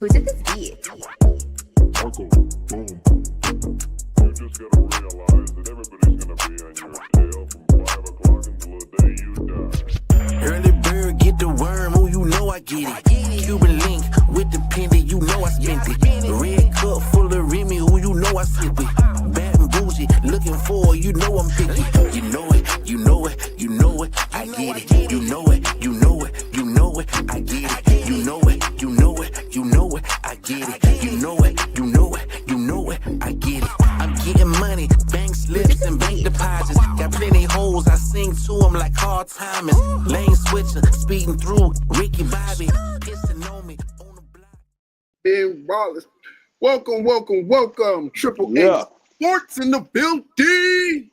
Who did this beat? Uncle, boom. You just gotta realize that everybody's gonna be on your tail from 5 o'clock until the day you die. Early bird, get the worm, oh, you know I get it. Cuban link with the pendant, you know I spent it. Red cup full of Remy, who you know I sip it. Bad and bougie, looking for, you know I'm picky. You know it, you know it, you know it, I get it. You know it, you know it, you know it, I get it. You know it, you know it, you know it, I get it. You know it, you know it, you know it, I get it. I'm getting money, bank slips and bank deposits. Got plenty hoes, I sing to them like hard timing. Lane switcher, speeding through, Ricky Bobby, pissing on me on the block. Ben Wallace. Welcome. Triple A Sports in the building.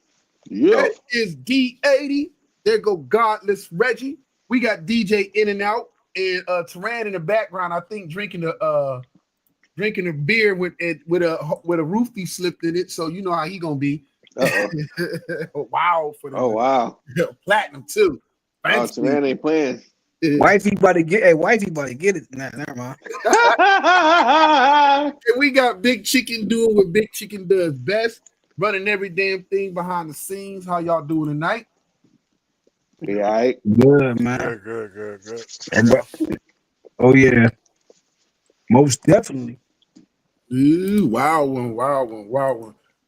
That is D80. There go Godless Reggie. We got DJ In and Out and Teran in the background. I think drinking a beer with a roofie slipped in it. So you know how he gonna be. Wow for the wow. Platinum too. Oh, Teran ain't playing. Wifey about to get it. Nah, never mind. And we got Big Chicken doing what Big Chicken does best, running every damn thing behind the scenes. How y'all doing tonight? Yeah, all right. Good, man. Good. Oh yeah, most definitely. Ooh, wow one.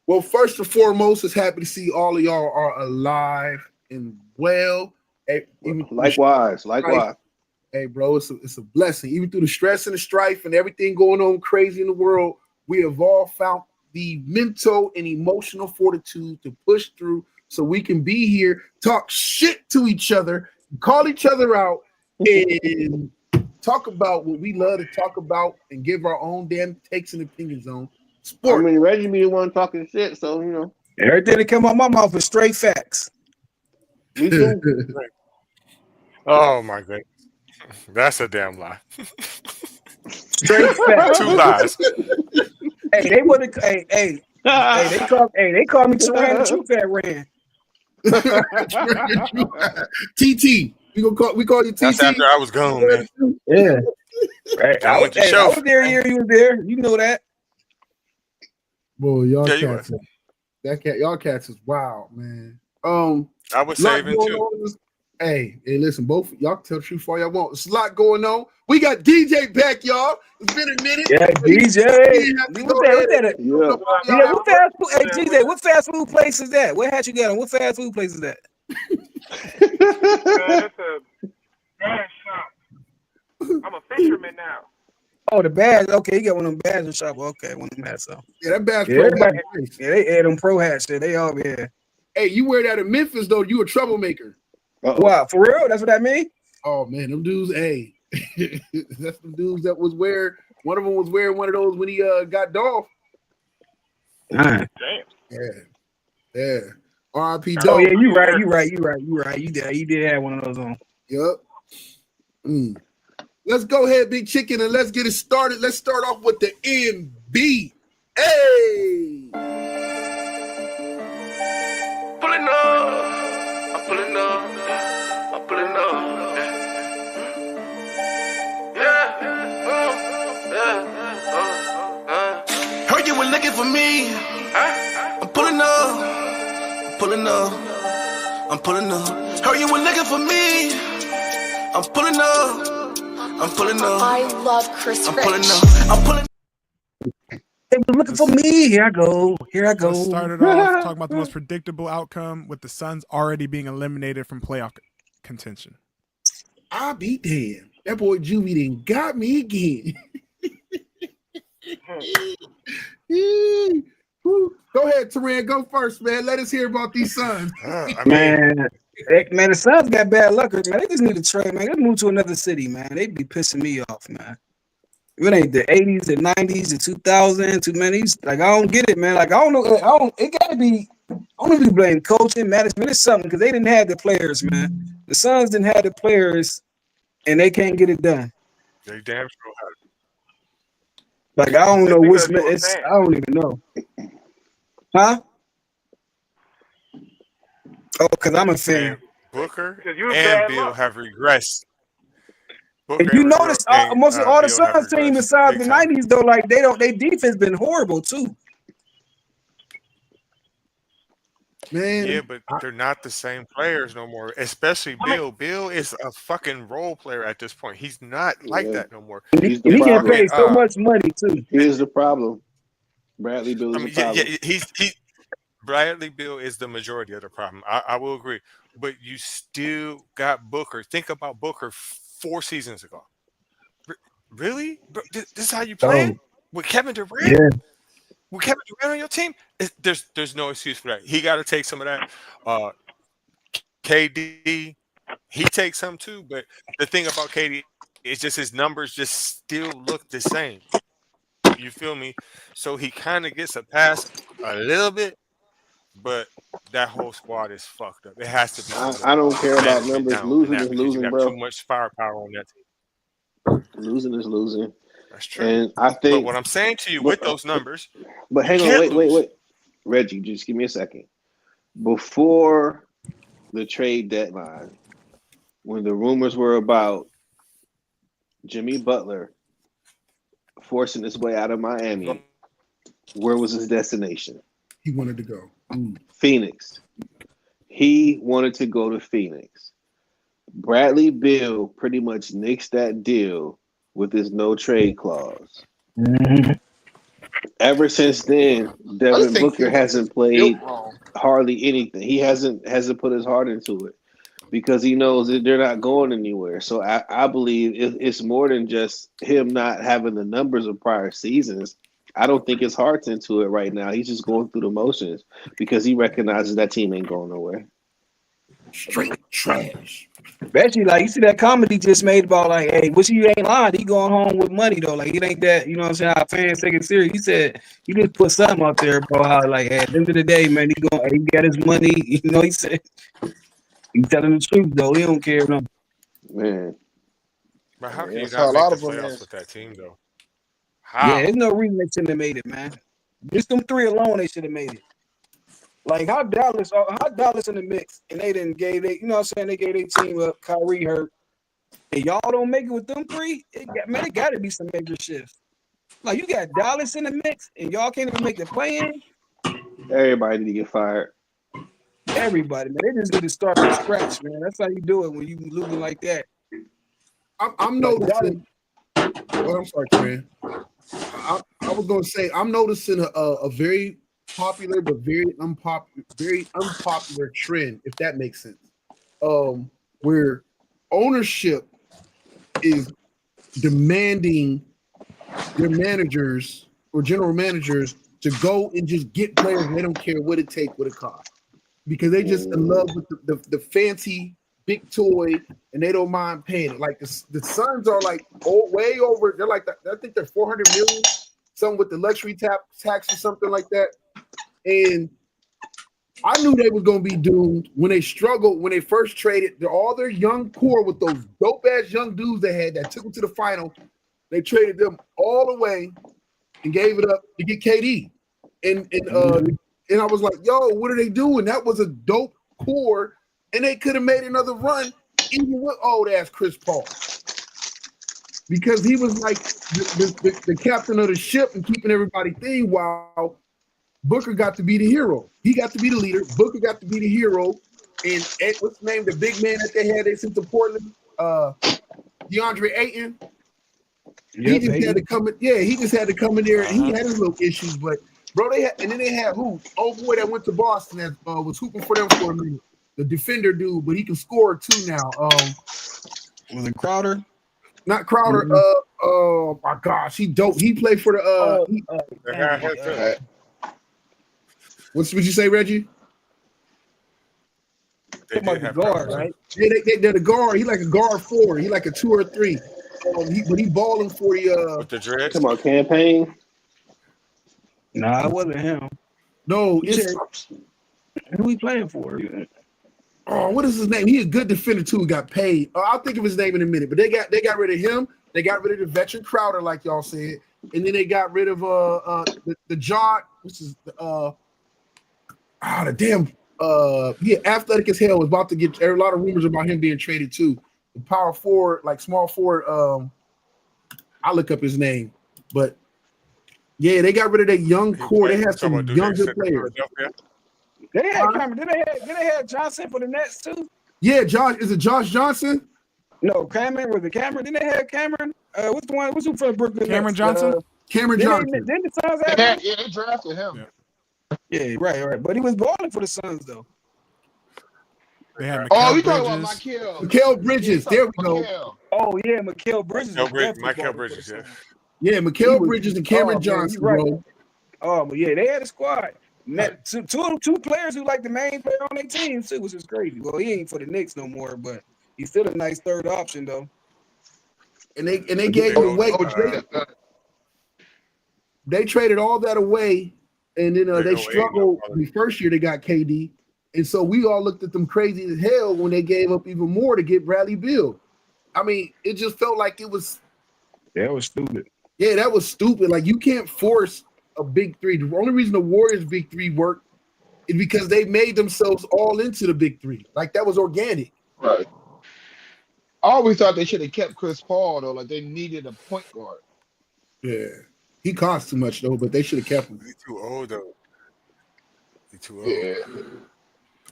Well, first and foremost, it's happy to see all of y'all are alive and well. Hey, Likewise. Hey, bro, it's a blessing. Even through the stress and the strife and everything going on crazy in the world, we have all found the mental and emotional fortitude to push through so we can be here, talk shit to each other, call each other out, and talk about what we love to talk about and give our own damn takes and opinions on sport. I mean, Reggie be the one talking shit, so, you know. Everything that come out my mouth is straight facts. Me too. Oh my goodness, that's a damn lie. Straight facts. 2 lies. Hey, they would have. Hey, they call me Teran the True Fat Ran. TT. We call you TT. That's after I was gone, man. Yeah. Right. I went to show. I was there. You was there. You know that. Boy, y'all Yeah, cats. Y'all cats is wild, man. I was saving too. Hey, listen, both y'all tell the truth all y'all want. There's a lot going on. We got DJ back, y'all. It's been a minute. Yeah, DJ. What fast food? Hey, DJ, what fast food place is that? Where had you got on? What fast food place is that? It's a bad shop. I'm a fisherman now. Oh, the bags. Okay, you got one of them bags in shop. Okay, one of them hats. So. Yeah, that bad's they add them pro hats. They all here. Hey, you wear that in Memphis though? You a troublemaker. Wow, for real? That's what that mean? Oh man, them dudes. Hey, that's the dudes that was wearing. One of them was wearing one of those when he got Dolph. Damn. Yeah. R.I.P. Oh Dolph. yeah, you right. You did have one of those on. Yep. Let's go ahead, Big Chicken, and let's get it started. Let's start off with the NBA. Pulling up, I'm pulling up. Heard you were looking for me. I'm pulling up. Heard you were looking for me. I'm pulling up. I love Chris I'm Rich. pulling up. They were looking for me. Here I go. Let's start it off talking about the most predictable outcome with the Suns already being eliminated from playoff contention. I'll be damned. That boy Juvie done got me again. Go ahead, Teran. Go first, man. Let us hear about these Suns. Man, the Suns got bad luck, man. They just need to trade, man. They move to another city, man. They be pissing me off, man. It ain't the 80s, the 90s, the 2000s, too many. Like, I don't get it, man. Like, I don't know. It got to be, I don't even blame coaching, management. It's something because they didn't have the players, man. The Suns didn't have the players, and they can't get it done. They damn sure have. Like, I don't know what's – I don't even know. Huh? Oh, because I'm a fan. Booker You and Bill have regressed. Booker If you and notice, most of all the Suns team besides the '90s, though, like they defense been horrible too. Man, Yeah, but they're not the same players no more. Especially Bill. Bill is a fucking role player at this point. He's not like Yeah. that no more. He's And the he getting problem. paid so much money too. Here's the problem. Bradley Beal is I mean, the problem. he Bradley Beal is the majority of the problem. I will agree, but you still got Booker. Think about Booker 4 seasons ago. Really? Bro, this is how you play with Kevin Durant? Yeah. With Kevin Durant on your team? There's no excuse for that. He got to take some of that. KD, he takes some too. But the thing about KD is just his numbers just still look the same. You feel me? So he kind of gets a pass a little bit, but that whole squad is fucked up. It has to be. I don't care about numbers. down Losing in that is because losing, you got bro. too much firepower on that team. Losing is losing. That's true. And I But think what I'm saying to you with those numbers, But hang on, can't lose. wait. Reggie, just give me a second. Before the trade deadline, when the rumors were about Jimmy Butler forcing his way out of Miami, where was his destination? he wanted to go. Phoenix. He wanted to go to Phoenix. Bradley Beal pretty much nixed that deal with his no trade clause. Ever since then, Devin Booker hasn't played hardly anything. He hasn't put his heart into it because he knows that they're not going anywhere. So I believe it's more than just him not having the numbers of prior seasons. I don't think his heart's into it right now. He's just going through the motions because he recognizes that team ain't going nowhere. Straight trash. Especially like you see that comment he just made about like, hey, wish you ain't lying. He going home with money though. Like it ain't that, you know what I'm saying? How fans take it serious. He said he just put something out there, bro. How like at the end of the day, man, he got his money. You know, he said he's telling the truth though. He don't care no. Man. But how can Yeah, you so not a make lot the of them playoffs is- with that team though? How? Yeah, there's no reason they shouldn't have made it, man. Just them three alone, they should have made it. Like how Dallas in the mix, and they didn't gave they, you know what I'm saying, they gave their team up, Kyrie hurt, and y'all don't make it with them three. It got to be some major shifts. Like you got Dallas in the mix, and y'all can't even make the play-in. Everybody need to get fired. Everybody, man, they just need to start from scratch, man. That's how you do it when you losing like that. I'm noticing. Oh, I'm sorry, man. I was gonna say I'm noticing a very popular but very unpopular trend, if that makes sense. Where ownership is demanding their managers or general managers to go and just get players. They don't care what it takes, what it costs, because they just in love with the fancy big toy, and they don't mind paying it. Like the Suns are like way over. They're like I think they're 400 million, something with the luxury tax or something like that. And I knew they were going to be doomed when they struggled when they first traded all their young core with those dope ass young dudes they had that took them to the final. They traded them all away and gave it up to get KD. And I was like, yo, what are they doing? That was a dope core. And they could have made another run even with old ass Chris Paul. Because he was like the captain of the ship and keeping everybody thing while Booker got to be the hero. He got to be the leader. Booker got to be the hero. And what's the name? The big man that they sent to Portland, DeAndre Ayton. He just had to come in. Yeah, he just had to come in there. And he had his little issues, but bro, then they had who? Old boy that went to Boston that was hooping for them for a minute. The defender dude, but he can score too now. Was it Crowder? Not Crowder. Oh my gosh, he dope. He played for the. What you say, Reggie? They did have guard, right? Yeah, they're the guard. He like a guard forward. He like a 2 or 3. But he balling for the. With the dreads. Come on, campaign. Nah, it wasn't him. No, it's. Who he playing for? Oh, what is his name? He's a good defender too. Who got paid. I'll think of his name in a minute. But they got rid of him. They got rid of the veteran Crowder, like y'all said, and then they got rid of the Jod, which is the damn. Athletic as hell was about to get a lot of rumors about him being traded too. the power forward, like small forward. I'll look up his name, but yeah, they got rid of that young core. They had some younger players. They had Cameron. Did they have Johnson for the Nets too? Yeah, Josh. Is it Josh Johnson? No, Cameron. Was it Cameron? Didn't they have Cameron? What's the one? What's who from Brooklyn? Cameron Johnson. Cameron Johnson. Didn't the Suns have him? Yeah, they drafted him. Yeah, right. But he was balling for the Suns though. They had you talking about Mikal Bridges. There we go. Oh yeah, Mikal Bridges. Mikal Bridges. Yeah. Yeah, Mikal Bridges and Cameron Johnson, bro. Oh, but yeah, they had a squad. Two players who like the main player on their team too, which is crazy. Well, he ain't for the Knicks no more, but he's still a nice third option though. And they gave it away. They traded all that away, and then they struggled the first year they got KD. And so we all looked at them crazy as hell when they gave up even more to get Bradley Beal. I mean, it just felt like it was. That was stupid. Yeah, that was stupid. Like, you can't force a big three. The only reason the Warriors' big three worked is because they made themselves all into the big three. Like, that was organic. Right. I always thought they should have kept Chris Paul, though. Like, they needed a point guard. Yeah. He costs too much, though, but they should have kept him. He's too old, though. He's too old. Yeah.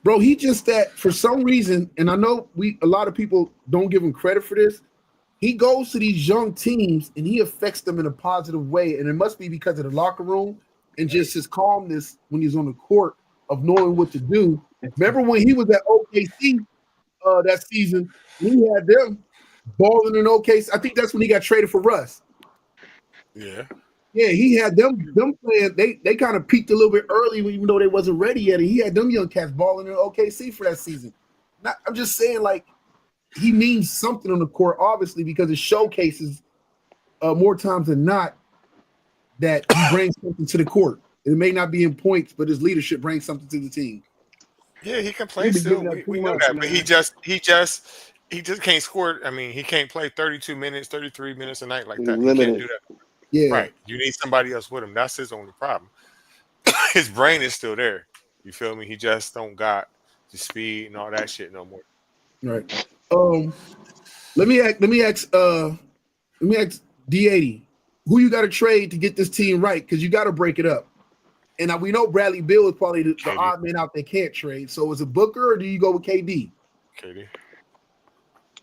Bro, he just that for some reason, and I know a lot of people don't give him credit for this. He goes to these young teams and he affects them in a positive way, and it must be because of the locker room and just his calmness when he's on the court of knowing what to do. Remember when he was at OKC that season? He had them balling in OKC. I think that's when he got traded for Russ. Yeah. Yeah, he had them playing. They kind of peaked a little bit early, even though they wasn't ready yet. And he had them young cats balling in OKC for that season. I'm just saying, like, he means something on the court, obviously, because it showcases more times than not that he brings something to the court. It may not be in points, but his leadership brings something to the team. Yeah, he can play still. We know that, but he just can't score. I mean, he can't play 32 minutes, 33 minutes a night like that. He can't do that. Yeah. Right. You need somebody else with him. That's his only problem. His brain is still there. You feel me? He just don't got the speed and all that shit no more. Right. Let me ask D80, who you got to trade to get this team right? Because you got to break it up. And we know Bradley Beal is probably the odd man out they can't trade. So is it Booker or do you go with KD? KD.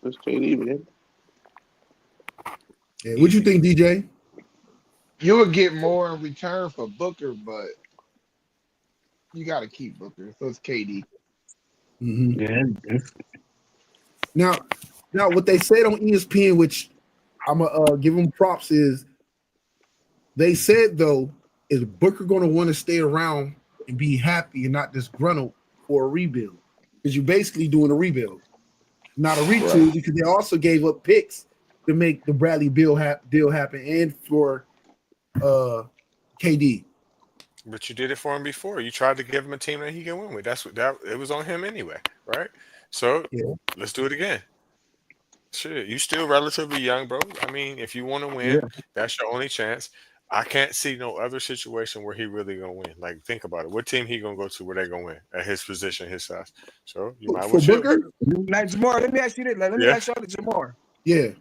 It's KD, man. Yeah. What you think, DJ? You would get more in return for Booker, but you got to keep Booker. So it's KD. Mm-hmm. Yeah. Now, what they said on ESPN, which I'm gonna give them props, is they said though, is Booker going to want to stay around and be happy and not disgruntled for a rebuild? Because you're basically doing a rebuild, not a retool, because they also gave up picks to make the Bradley Beal deal happen and for KD. But you did it for him before. You tried to give him a team that he can win with. It was on him anyway, right? So let's do it again. Shit, you still relatively young, bro. I mean, if you want to win, that's your only chance. I can't see no other situation where he really gonna win. Like, think about it. What team he gonna go to where they gonna win at his position, his size? So you might as well. Booker? Like Jamar, let me ask you this. Let me ask y'all to Jamar. Yeah.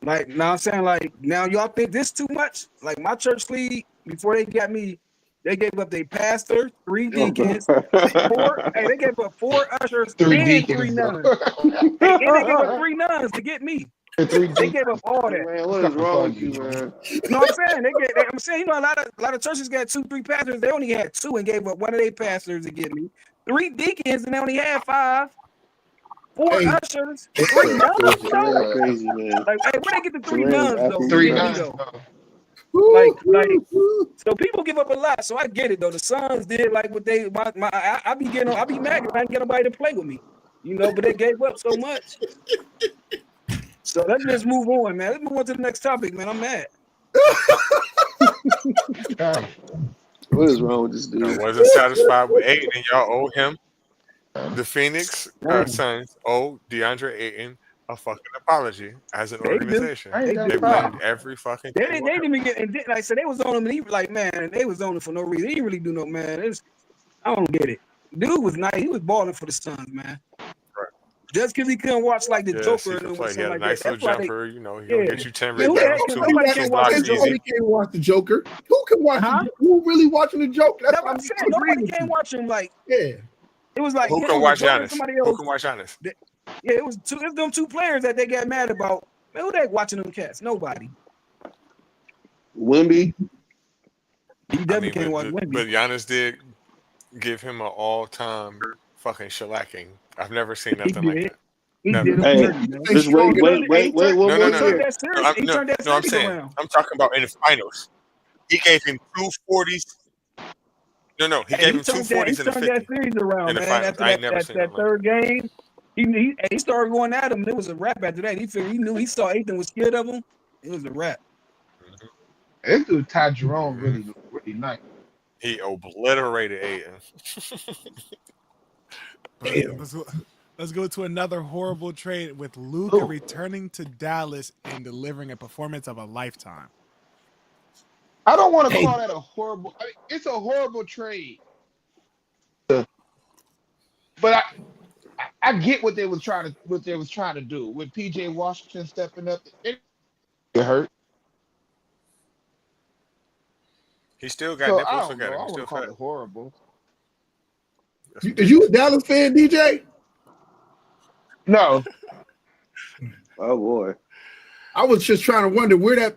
Like, now I'm saying, like, now y'all think this too much? Like, my church league, before they got me, they gave up their pastor, 3 deacons, they gave up 4 ushers, 3 and deacons, 3 nuns. And they gave up 3 nuns to get me. They gave up all that. Man, what is wrong with you, man? No, I'm saying I'm saying, you know, a lot of churches got 2, 3 pastors. They only had 2 and gave up one of their pastors to get me. 3 deacons and they only had 5. 4 ushers, 3 nuns. Crazy, man. Like, hey, where they get the 3 nuns though? 3 nuns. Like, so people give up a lot. So I get it though. The Suns did like what they. I be mad if I didn't get nobody to play with me, you know. But they gave up so much. So let's just move on, man. Let's move on to the next topic, man. I'm mad. What is wrong with this dude? I wasn't satisfied with Ayton, and y'all owe him. The Phoenix Suns owe DeAndre Ayton a fucking apology as an organization. They blamed every fucking. They didn't even get. And like I said, they was on him. And he like, man, they was on him for no reason. He didn't really do no, man. I don't get it. Dude was nice. He was balling for the Suns, man. Right. Just because he couldn't watch like the Yes, Joker he and could or play. He something had a like nice that. little That's why they, jumper. You know, he's gonna yeah. get you 10 Man, who the rebounds, heck? two, Nobody two can't watch blocks the easy. Joker. Nobody can't watch the Joker. Who can watch Huh? the Joker? Who really watching the Joker? That's That's what what I'm saying. Nobody can't watch him. Like Yeah. it was like Who him, can the watch Joker, and Giannis? somebody Who else. can watch Giannis? Yeah, it was them two players that they got mad about. Man, who they watching them cats? Nobody. Wemby. He definitely can't watch but Wemby. Giannis did give him an all-time fucking shellacking. I've never seen He nothing like did. that. He Never. did him Hey, dirty, man. just wait one No, more no, no, year. no. He turned that No, I'm series saying around. I'm talking about in the finals. He gave him 2 40s. No, he gave him 2 40s and a turned that 50 series around, in the man. finals. After I ain't never seen that nothing like third game, he started going at him. And it was a wrap after that. He figured he saw Ethan was scared of him. It was a wrap. This dude Ty Jerome really nice. He obliterated Aiden. Let's go to another horrible trade with Luka returning to Dallas and delivering a performance of a lifetime. I don't want to call that a horrible. I mean, it's a horrible trade, but I get what they was trying to do with PJ Washington stepping up. It hurt. He still got So I nipples. don't Look at know. him. I He's want to still call fat. it horrible. Is you a Dallas fan, DJ? No, Oh boy. I was just trying to wonder where that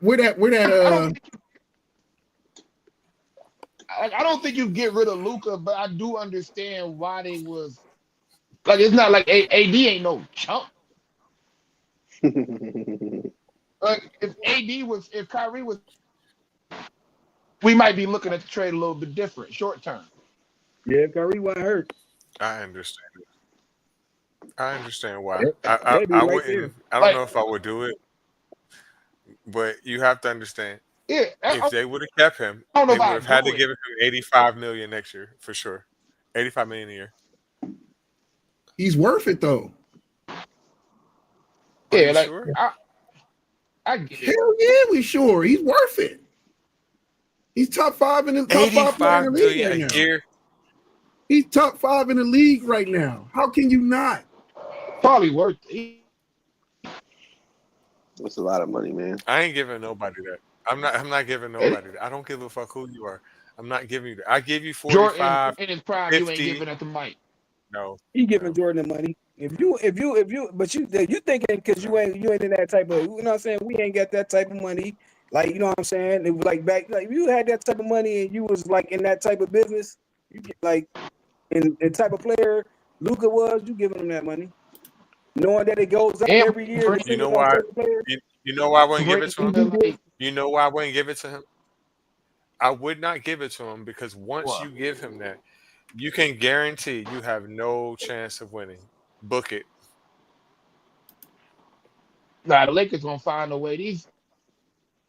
I don't think you get rid of Luka, but I do understand why they was like. It's not like AD ain't no chump. Like if Kyrie was, we might be looking at the trade a little bit different, short term. Yeah, Kyrie wasn't hurt. I understand it. I understand why. Yep. I They'd be right wouldn't. there. I don't know if I would do it, but you have to understand. Yeah, If they would have kept him, I don't know they if would I'd have had do to it. give him $85 million next year for sure. $85 million a year. he's worth it though. Are Yeah, you like sure? I get it. Hell yeah, we sure. He's worth it. He's top 5 in the top 5 player in $85 the league million right a now. year. He's top 5 in the league right now. How can you not? Probably worth it. That's a lot of money, man. I ain't giving nobody that. I'm not giving nobody that. I don't give a fuck who you are. I'm not giving you that. I give you 45. Jordan in his prime, you ain't 50. giving it to Mike. No. He giving Jordan the money. If you, but you thinking because you ain't in that type of, you know what I'm saying? We ain't got that type of money. Like, you know what I'm saying? It was like back, like if you had that type of money and you was like in that type of business, you get like in the type of player Luka was, you giving him that money, knowing that it goes up And every year. You know why? You know why I wouldn't give it to him? You know why I wouldn't give it to him? I would not give it to him because once you give him that, you can guarantee you have no chance of winning. Book it. Nah, the Lakers gonna find a way. These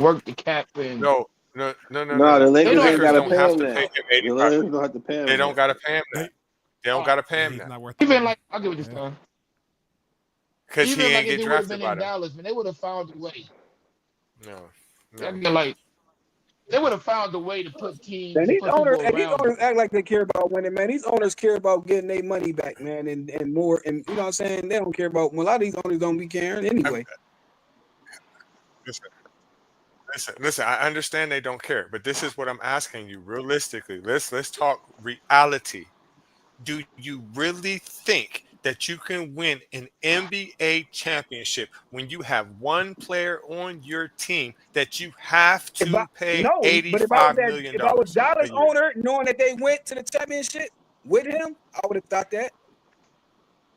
work the cap and No. No, the Lakers don't ain't got to don't pay have him to that. pay him The 85. Lakers don't have to pay him. They don't that. got to pay him that. They don't got to pay him He's that not worth the even money. like I'll give it this time. because he Even ain't like if get it would have drafted been by in them. Dallas, man, they would have found a way. No. I mean, like they would have found a way to put teams. And to these put owners, people around. act like they care about winning, man. These owners care about getting their money back, man, and more. And you know what I'm saying? They don't care about. Well, a lot of these owners don't be caring anyway. Listen. I understand they don't care, but this is what I'm asking you realistically. Let's talk reality. Do you really think that you can win an NBA championship when you have one player on your team that you have to pay $85 million? If I was Dallas owner, knowing that they went to the championship with him, I would have thought that.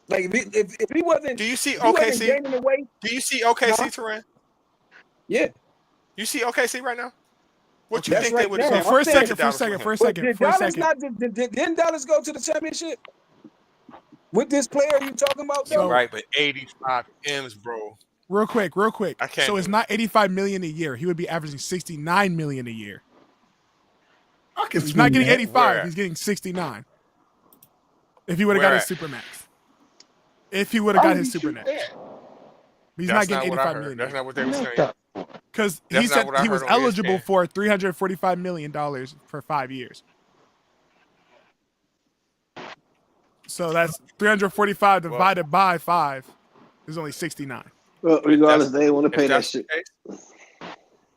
Like if he wasn't, do you see if he wasn't OKC? gaining away, Do you see OKC, Huh? Teran? yeah. You see OKC right now? What you That's think right they would have now. done? For a saying- second, But did Dallas not? Didn't Dallas go to the championship with this player you talking about? You're Though? right, but 85 M's, bro. Real quick. I can't So it's do it. not $85 million a year. He would be averaging $69 million a year. I can He's not getting swing that. 85. Where? He's getting 69. If he would have got Where his at? supermax. If he would have Why got would his he shoot supermax. that? He's That's not getting what I 85 heard. million. That's not what they were saying. Because he That's not said what I he was heard on eligible ESPN. for $345 million for 5 years. So that's 345 divided by 5 is only 69. Well, regardless, they want to pay that that's the shit.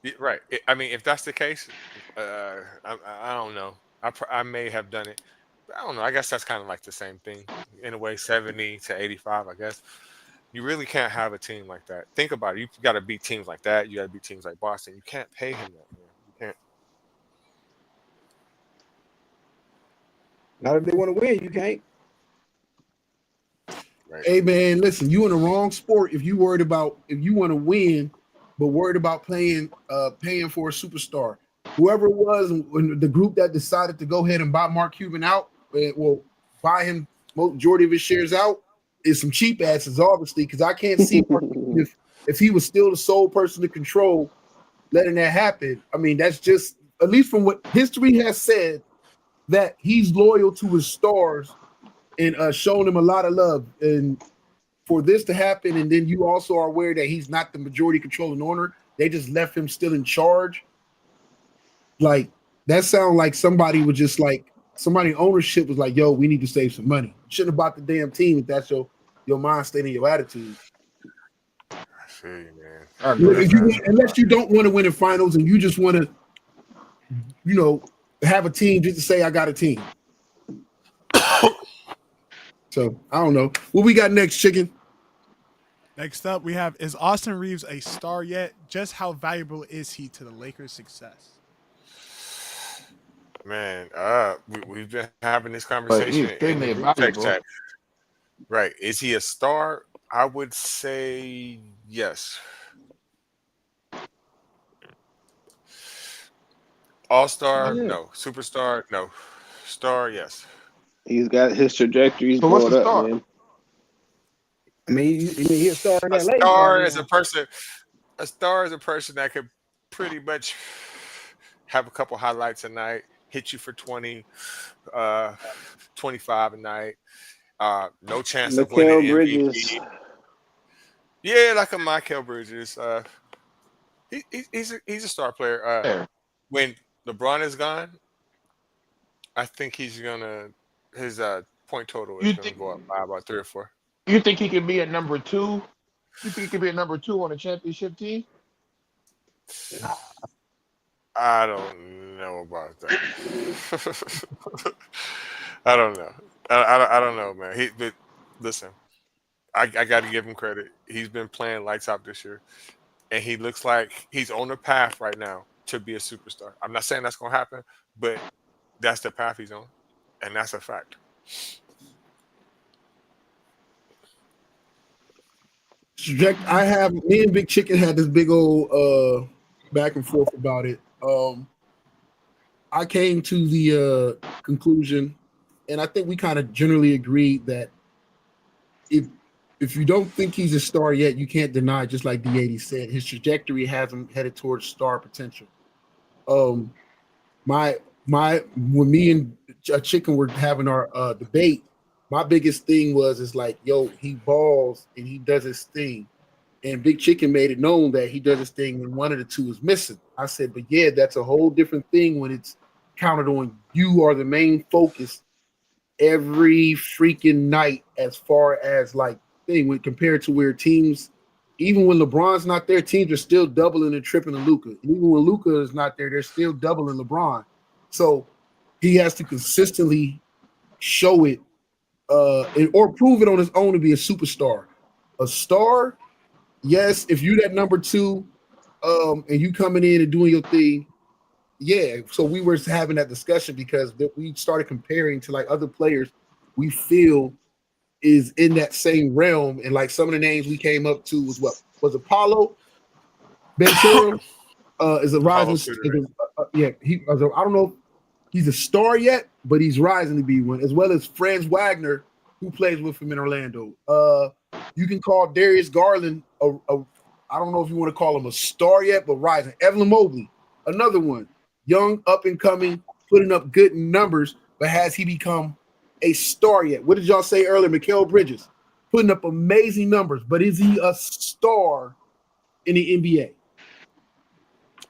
case, right. I mean, if that's the case, I don't know. I may have done it. I don't know. I guess that's kind of like the same thing in a way, 70 to 85. I guess you really can't have a team like that. Think about it. You got to beat teams like that. You got to beat teams like Boston. You can't pay him that, man. You can't. Not if they want to win, you can't. Right. Hey man, listen, you in the wrong sport if you want to win, but worried about paying for a superstar. Whoever it was in the group that decided to go ahead and buy Mark Cuban out, well, buy him majority of his shares out, is some cheap asses, obviously, because I can't see if he was still the sole person to control letting that happen. I mean, that's just, at least from what history has said, that he's loyal to his stars and showing them a lot of love. And for this to happen, and then you also are aware that he's not the majority controlling owner, they just left him still in charge. Like, that sounds like somebody was just like, somebody in ownership was like, yo, we need to save some money. Shouldn't have bought the damn team if that's your mind state and your attitude. I feel you, man. Unless you don't want to win in finals and you just want to, have a team just to say, I got a team. So, I don't know. What we got next, Chicken? Next up, we have, is Austin Reeves a star yet? Just how valuable is he to the Lakers' success? Man, we've been having this conversation. extremely valuable. Right. Is he a star? I would say yes. All-star? Yeah. No. Superstar? No. Star? Yes. He's got his trajectories So what's brought a star? up, man. I mean, he's a star in A that Lakers. star is a person. A star is a person that could pretty much have a couple highlights a night, hit you for 20, 25 a night. No chance of winning Mikal Bridges. MVP. Yeah, like a Mikal Bridges. He's a star player. When LeBron is gone, I think his point total is going to go up by about 3 or 4. You think he could be a number 2? You think he could be a number 2 on a championship team? I don't know about that. I don't know. I don't know, man. But listen, I got to give him credit. He's been playing lights out this year, and he looks like he's on the path right now to be a superstar. I'm not saying that's going to happen, but that's the path he's on, and that's a fact. Me and Big Chicken had this big old back and forth about it. I came to the conclusion, and I think we kind of generally agreed that if you don't think he's a star yet, you can't deny, just like D80 said, his trajectory has him headed towards star potential. When me and Chicken were having our debate, my biggest thing is like, yo, he balls and he does his thing. And Big Chicken made it known that he does his thing and one of the two is missing. I said, but yeah, that's a whole different thing when it's counted on you are the main focus every freaking night, as far as like thing when compared to where teams, even when LeBron's not there, teams are still doubling and tripling Luka. And even when Luka is not there, they're still doubling LeBron. So he has to consistently show it or prove it on his own to be a superstar. A star, yes, if you that number 2 and you coming in and doing your thing, yeah. So we were having that discussion because we started comparing to like other players we feel is in that same realm. And like some of the names we came up to was Apollo Ventura is a rising. I don't know if he's a star yet, but he's rising to be one, as well as Franz Wagner, who plays with him in Orlando. You can call Darius Garland I don't know if you want to call him a star yet, but rising. Evan Mobley, another one, young, up and coming, putting up good numbers, but has he become a star yet? What did y'all say earlier? Mikal Bridges, putting up amazing numbers, but is he a star in the NBA?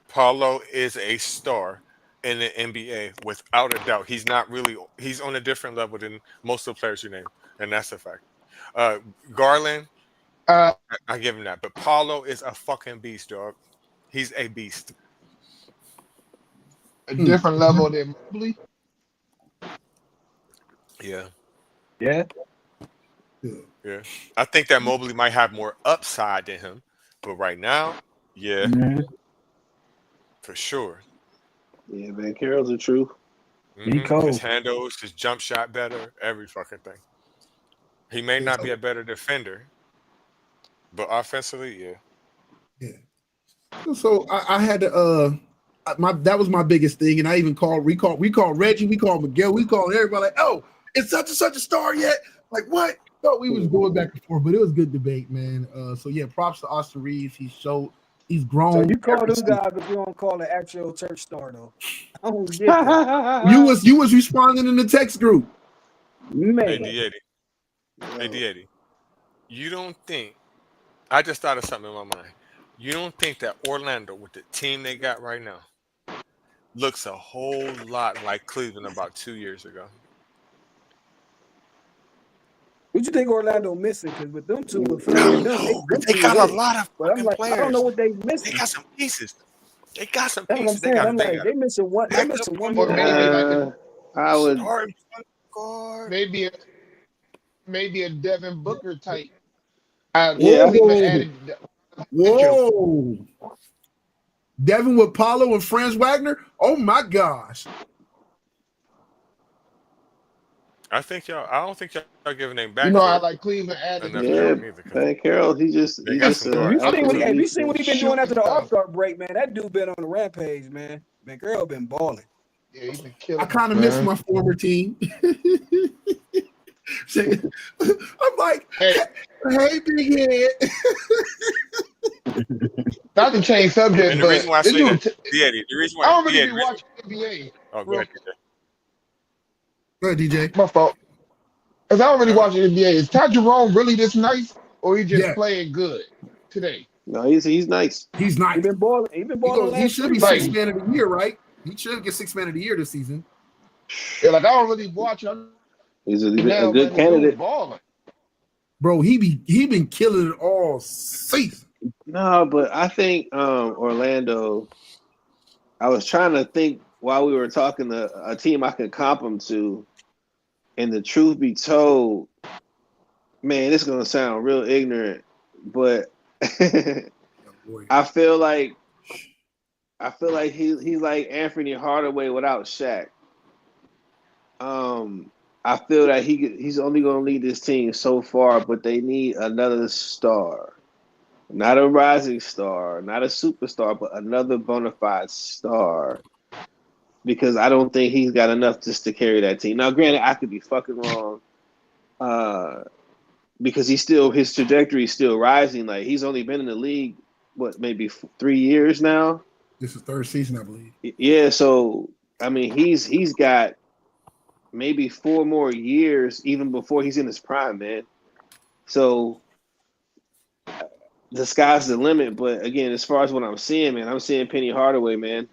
Paulo is a star. in the NBA without a doubt. He's on a different level than most of the players you name, and that's a fact. Garland, Uh, I give him that, but Paulo is a fucking beast, dog. He's a beast. a different level than Mobley. Yeah. Yeah. Yeah. I think that Mobley might have more upside than him, but right now, yeah, for sure. Yeah, man, Carroll's the truth. He cold. His handles, his jump shot better, every fucking thing. He may not be a better defender, but offensively, yeah. So I had to that was my biggest thing, and I even we called Reggie, we called Miguel, we called everybody like, oh, it's such and such a star yet? Like what? Thought we was going back and forth, but it was good debate, man. So yeah, props to Austin Reeves. He's grown. So you call them guys, but you don't call the actual church star though. I don't get that. You was responding in the text group. Man. AD80. You don't think? I just thought of something in my mind. You don't think that Orlando, with the team they got right now, looks a whole lot like Cleveland about 2 years ago? What you think Orlando missing? Because with them two, They got a lot of fucking players. I don't know what they missing. They got some pieces. They got some That's pieces. what I'm saying. They missing one. They missing one more. I would maybe a Devin Booker type. Whoa. Devin with Paulo and Franz Wagner? Oh my gosh. I don't think y'all giving name back. You know, I like Cleveland added. Man, Carroll, have you seen what he been doing after the All-Star break, man? That dude been on the rampage, man. Man, Carroll been balling. Yeah, he's been killing. I kind of miss my former team. I'm like, hey, big head. Not to change subject, and the but reason why I say that, the reason why I don't really be watching NBA. Oh, go ahead. Go ahead, DJ. My fault. Because I don't really watch the NBA. Is Ty Jerome really this nice, or he just playing good today? No, he's nice. He's nice. He been balling. He should be 6th man of the year, right? He should get 6th man of the year this season. Yeah, like I don't really watch him. He's a good candidate. Bro, he been killing it all season. No, but I think Orlando. I was trying to think while we were talking a team I could comp him to, and the truth be told, man, it's gonna sound real ignorant, but I feel like he's like Anthony Hardaway without Shaq. I feel that he's only gonna lead this team so far, but they need another star. Not a rising star, not a superstar, but another bona fide star. Because I don't think he's got enough just to carry that team. Now, granted, I could be fucking wrong. Because his trajectory is still rising. Like he's only been in the league, maybe 3 years now. This is 3rd season, I believe. Yeah, so I mean, he's got maybe 4 more years even before he's in his prime, man. So the sky's the limit. But again, as far as what I'm seeing, man, I'm seeing Penny Hardaway, man.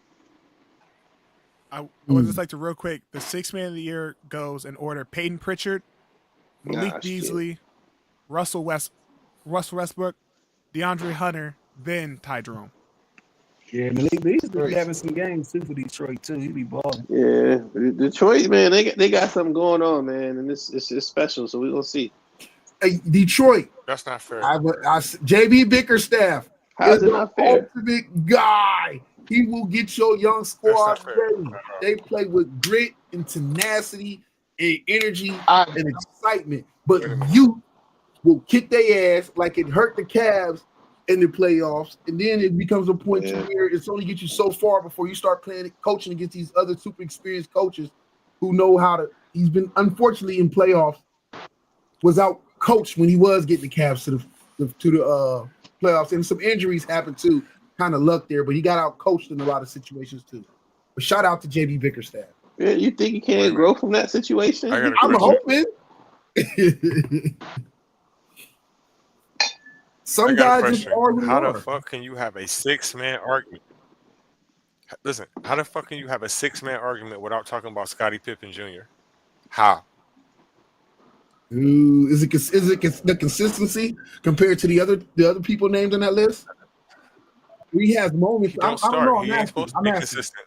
I would just like to real quick. The 6th man of the year goes in order: Peyton Pritchard, Malik Beasley, Russell Westbrook, DeAndre Hunter, then Ty Jerome. Yeah, Malik Beasley having some games too for Detroit too. He be balling. Yeah, Detroit, man, they got something going on, man, and it's special. So we're gonna see. Hey, Detroit. That's not fair. JB Bickerstaff is the ultimate guy. He will get your young squad ready. They play with grit and tenacity and energy and excitement. But you will kick their ass like it hurt the Cavs in the playoffs. And then it becomes a point where it's only get you so far before you start coaching against these other super experienced coaches who know how to. He's been, unfortunately, in playoffs, was out coached when he was getting the Cavs to the playoffs. And some injuries happened too. Kind of luck there, but he got out coached in a lot of situations too. But shout out to JB Bickerstaff. Yeah, you think he can't grow from that situation? I'm hoping. Some guys just are. How the fuck can you have a 6-man argument? Listen, how the fuck can you have a 6-man argument without talking about Scottie Pippen Jr.? How? Ooh, is it the consistency compared to the other people named on that list? He has moments. He I don't don't start. know. He ain't supposed to be consistent.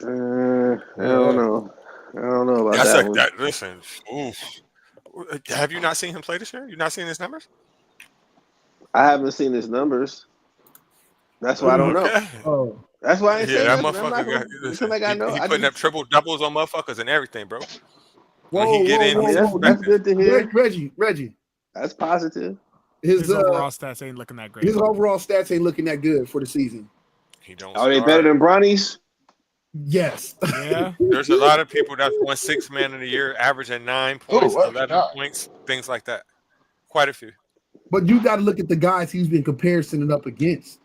I don't know. I don't know about That's that like one. that. Listen, oof. Have you not seen him play this year? You not seen his numbers? I haven't seen his numbers. That's why I don't know. Okay. Oh, That's why I ain't Yeah, saying that nothing. I'm not motherfucker got. gonna Listen, like I know. he I putting just, up triple doubles on motherfuckers and everything, bro. whoa, When he get in, I mean, he's that's effective. good to hear. Reggie. That's positive. His overall stats ain't looking that great. His overall stats ain't looking that good for the season. He don't. Are they start. better than Bronny's? Yes. Yeah. There's a lot of people that's won 6-man in a year, averaging 9 points, Oh, 11 God. points, things like that. Quite a few. But you got to look at the guys he's been comparing up against.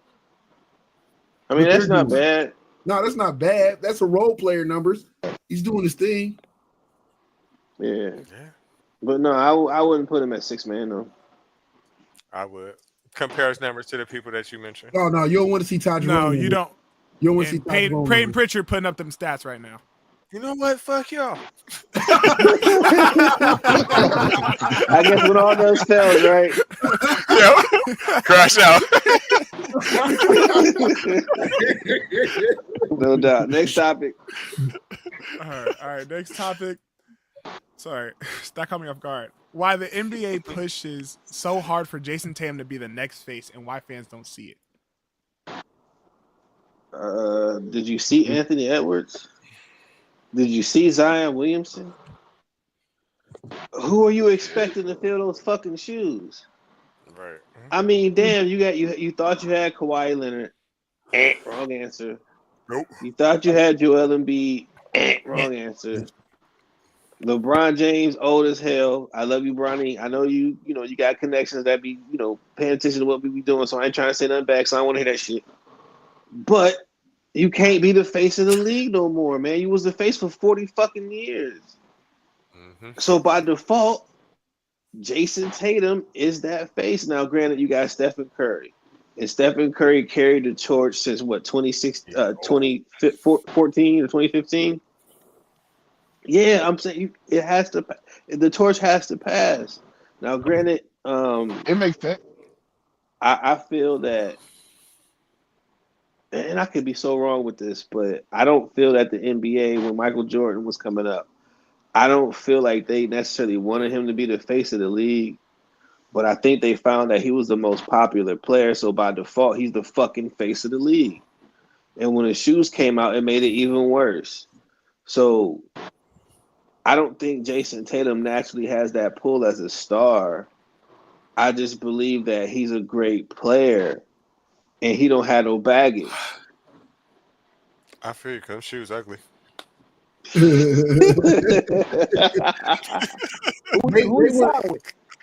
I mean, What that's they're not doing. bad. No, that's not bad. That's a role player numbers. He's doing his thing. Yeah. Yeah, But no, I wouldn't put him at 6-man though. I would compare his numbers to the people that you mentioned. No, you don't want to see Todd No, Jerome. you don't. You don't want to see And Todd Jerome. Peyton Pritchard putting up them stats right now. You know what? Fuck y'all. I guess when all else fails, right? Yo, crash out. No doubt. Next topic. All right. Next topic. Sorry, that caught me off guard. Why the NBA pushes so hard for Jason Tatum to be the next face, and why fans don't see it. Did you see Anthony Edwards? Did you see Zion Williamson? Who are you expecting to fill those fucking shoes? Right. I mean, damn, you thought you had Kawhi Leonard. Wrong answer. Nope. You thought you had Joel Embiid. Wrong answer. LeBron James, old as hell. I love you, Bronny. I know you got connections that be, paying attention to what we be doing, so I ain't trying to say nothing back, so I don't want to hear that shit. But you can't be the face of the league no more, man. You was the face for 40 fucking years. Mm-hmm. So by default, Jason Tatum is that face. Now, granted, you got Stephen Curry. And Stephen Curry carried the torch since, 2014 or 2015? Yeah, I'm saying the torch has to pass. Now, granted, It makes sense. I feel that, and I could be so wrong with this, but I don't feel that the NBA, when Michael Jordan was coming up, I don't feel like they necessarily wanted him to be the face of the league, but I think they found that he was the most popular player, so by default, he's the fucking face of the league. And when the shoes came out, it made it even worse. So I don't think Jason Tatum naturally has that pull as a star. I just believe that he's a great player, and he don't have no baggage. I feel you, because shoes ugly.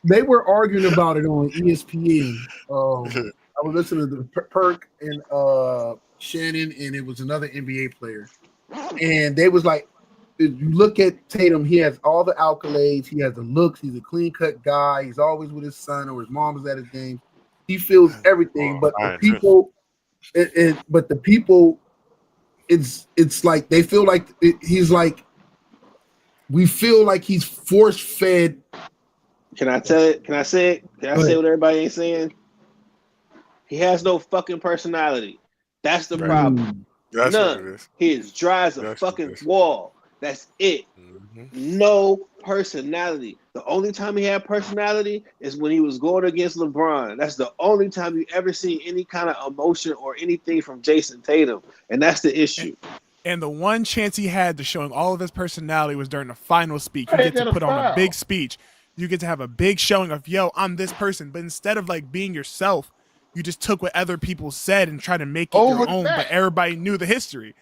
They were arguing about it on ESPN. I was listening to Perk and Shannon, and it was another NBA player, and they was like, if you look at Tatum, he has all the accolades, he has the looks, he's a clean cut guy, he's always with his son or his mom is at his game. He feels everything, but the people, but the people, it's like they feel like he's like, we feel like he's force fed. Can I tell it? Can I say it? Can I say what everybody ain't saying? He has no fucking personality. That's the problem. That's none. what it is. He is dry as a That's fucking what it is. wall. That's it. Mm-hmm. No personality. The only time he had personality is when he was going against LeBron. That's the only time you ever see any kind of emotion or anything from Jason Tatum. And that's the issue. And the one chance he had to showing all of his personality was during the final speech. You get to put on a big speech. You get to have a big showing of, yo, I'm this person. But instead of like being yourself, you just took what other people said and tried to make it your own. But everybody knew the history.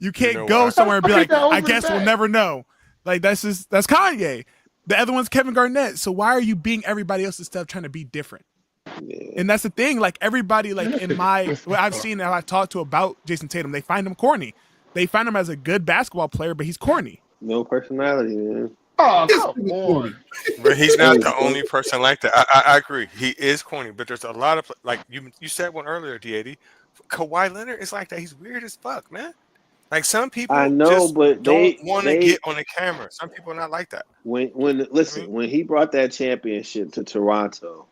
You can't go somewhere and be like, I guess we'll never know. Like that's Kanye. The other one's Kevin Garnett. So why are you being everybody else's stuff trying to be different? Yeah. And that's the thing. Like everybody, like in what I've seen and I talked to about Jason Tatum, they find him corny. They find him as a good basketball player, but he's corny. No personality, man. Oh, come on. But he's not the only person like that. I agree. He is corny, but there's a lot of like you said one earlier, D80. Kawhi Leonard is like that. He's weird as fuck, man. Like some people I know, just but don't want to get on the camera. Some people are not like that. when I mean, when he brought that championship to Toronto,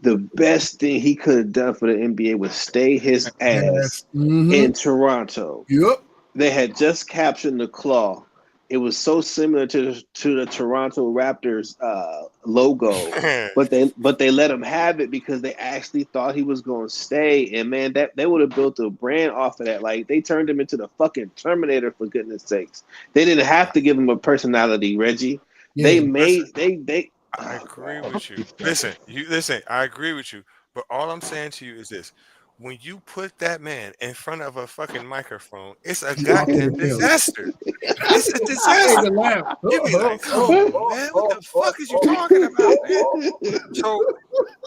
the best thing he could have done for the NBA was stay his ass in Toronto. Yep. They had just captured the claw. It was so similar to the Toronto Raptors logo, but they let him have it because they actually thought he was going to stay. And man, that they would have built a brand off of that. Like they turned him into the fucking Terminator, for goodness sakes. They didn't have to give him a personality, Reggie. Yeah. I agree with you. Listen. I agree with you. But all I'm saying to you is this: when you put that man in front of a fucking microphone, it's a goddamn disaster. It's a disaster. You be like, oh man, what the fuck is you talking about, man? So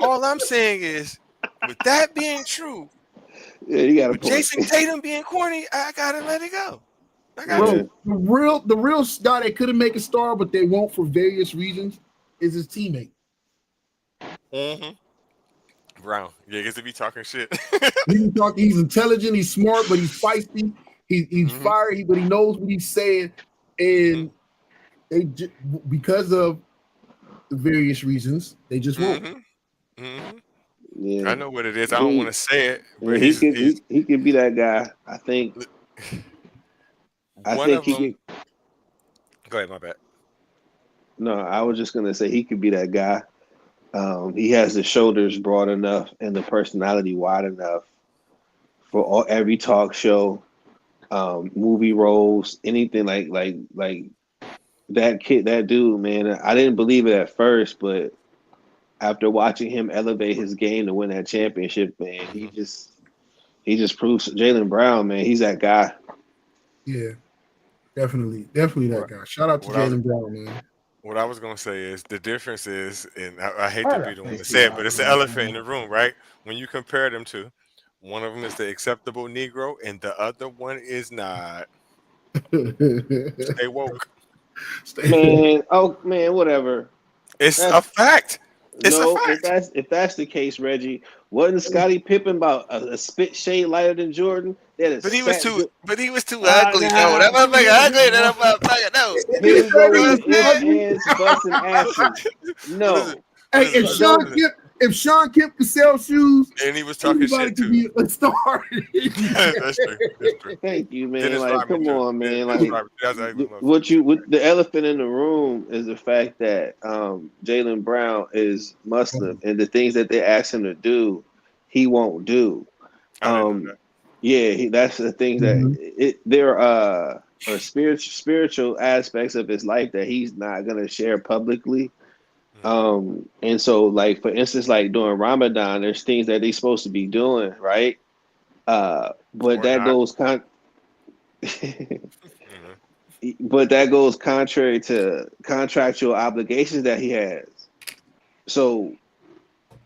all I'm saying is, with that being true, yeah, you got with Jason Tatum being corny, I gotta let it go. The real guy that couldn't make a star, but they won't for various reasons, is his teammate. Brown, yeah, gets to be talking shit. He's intelligent, he's smart, but he's feisty. He's fiery, but he knows what he's saying. And they because of the various reasons, they just won't. Yeah. I know what it is. I don't want to say it, but he could be that guy. I think. Go ahead, my bad. No, I was just gonna say he could be that guy. He has the shoulders broad enough and the personality wide enough for every talk show, movie roles, anything like that kid, that dude, man. I didn't believe it at first, but after watching him elevate his game to win that championship, man, he just proves Jaylen Brown, man, he's that guy. Yeah, definitely that guy. Shout out to Jaylen Brown, man. What I was gonna say is the difference is, and I hate to be the one to say it, but it's the elephant in the room, right? When you compare them two, one of them is the acceptable Negro, and the other one is not. Stay woke, man. Oh man, whatever. It's a fact. It's no, a fact. If that's the case, Reggie, wasn't Scottie Pippen about a spit shade lighter than Jordan? But he was too ugly. No, that motherfucker ugly. That motherfucker no. He was going hands busting asses. No. Hey, if Sean Kemp could sell shoes, and he was talking shit too, be a star. That's true. Thank you, man. Dennis like, Rodman come on, man. Like, the the elephant in the room is the fact that Jaylen Brown is Muslim, and the things that they ask him to do, he won't do. Yeah, that's the thing that there are spiritual aspects of his life that he's not gonna share publicly. And so, like, for instance, like during Ramadan, there's things that they're supposed to be doing, right? But that goes but that goes contrary to contractual obligations that he has. So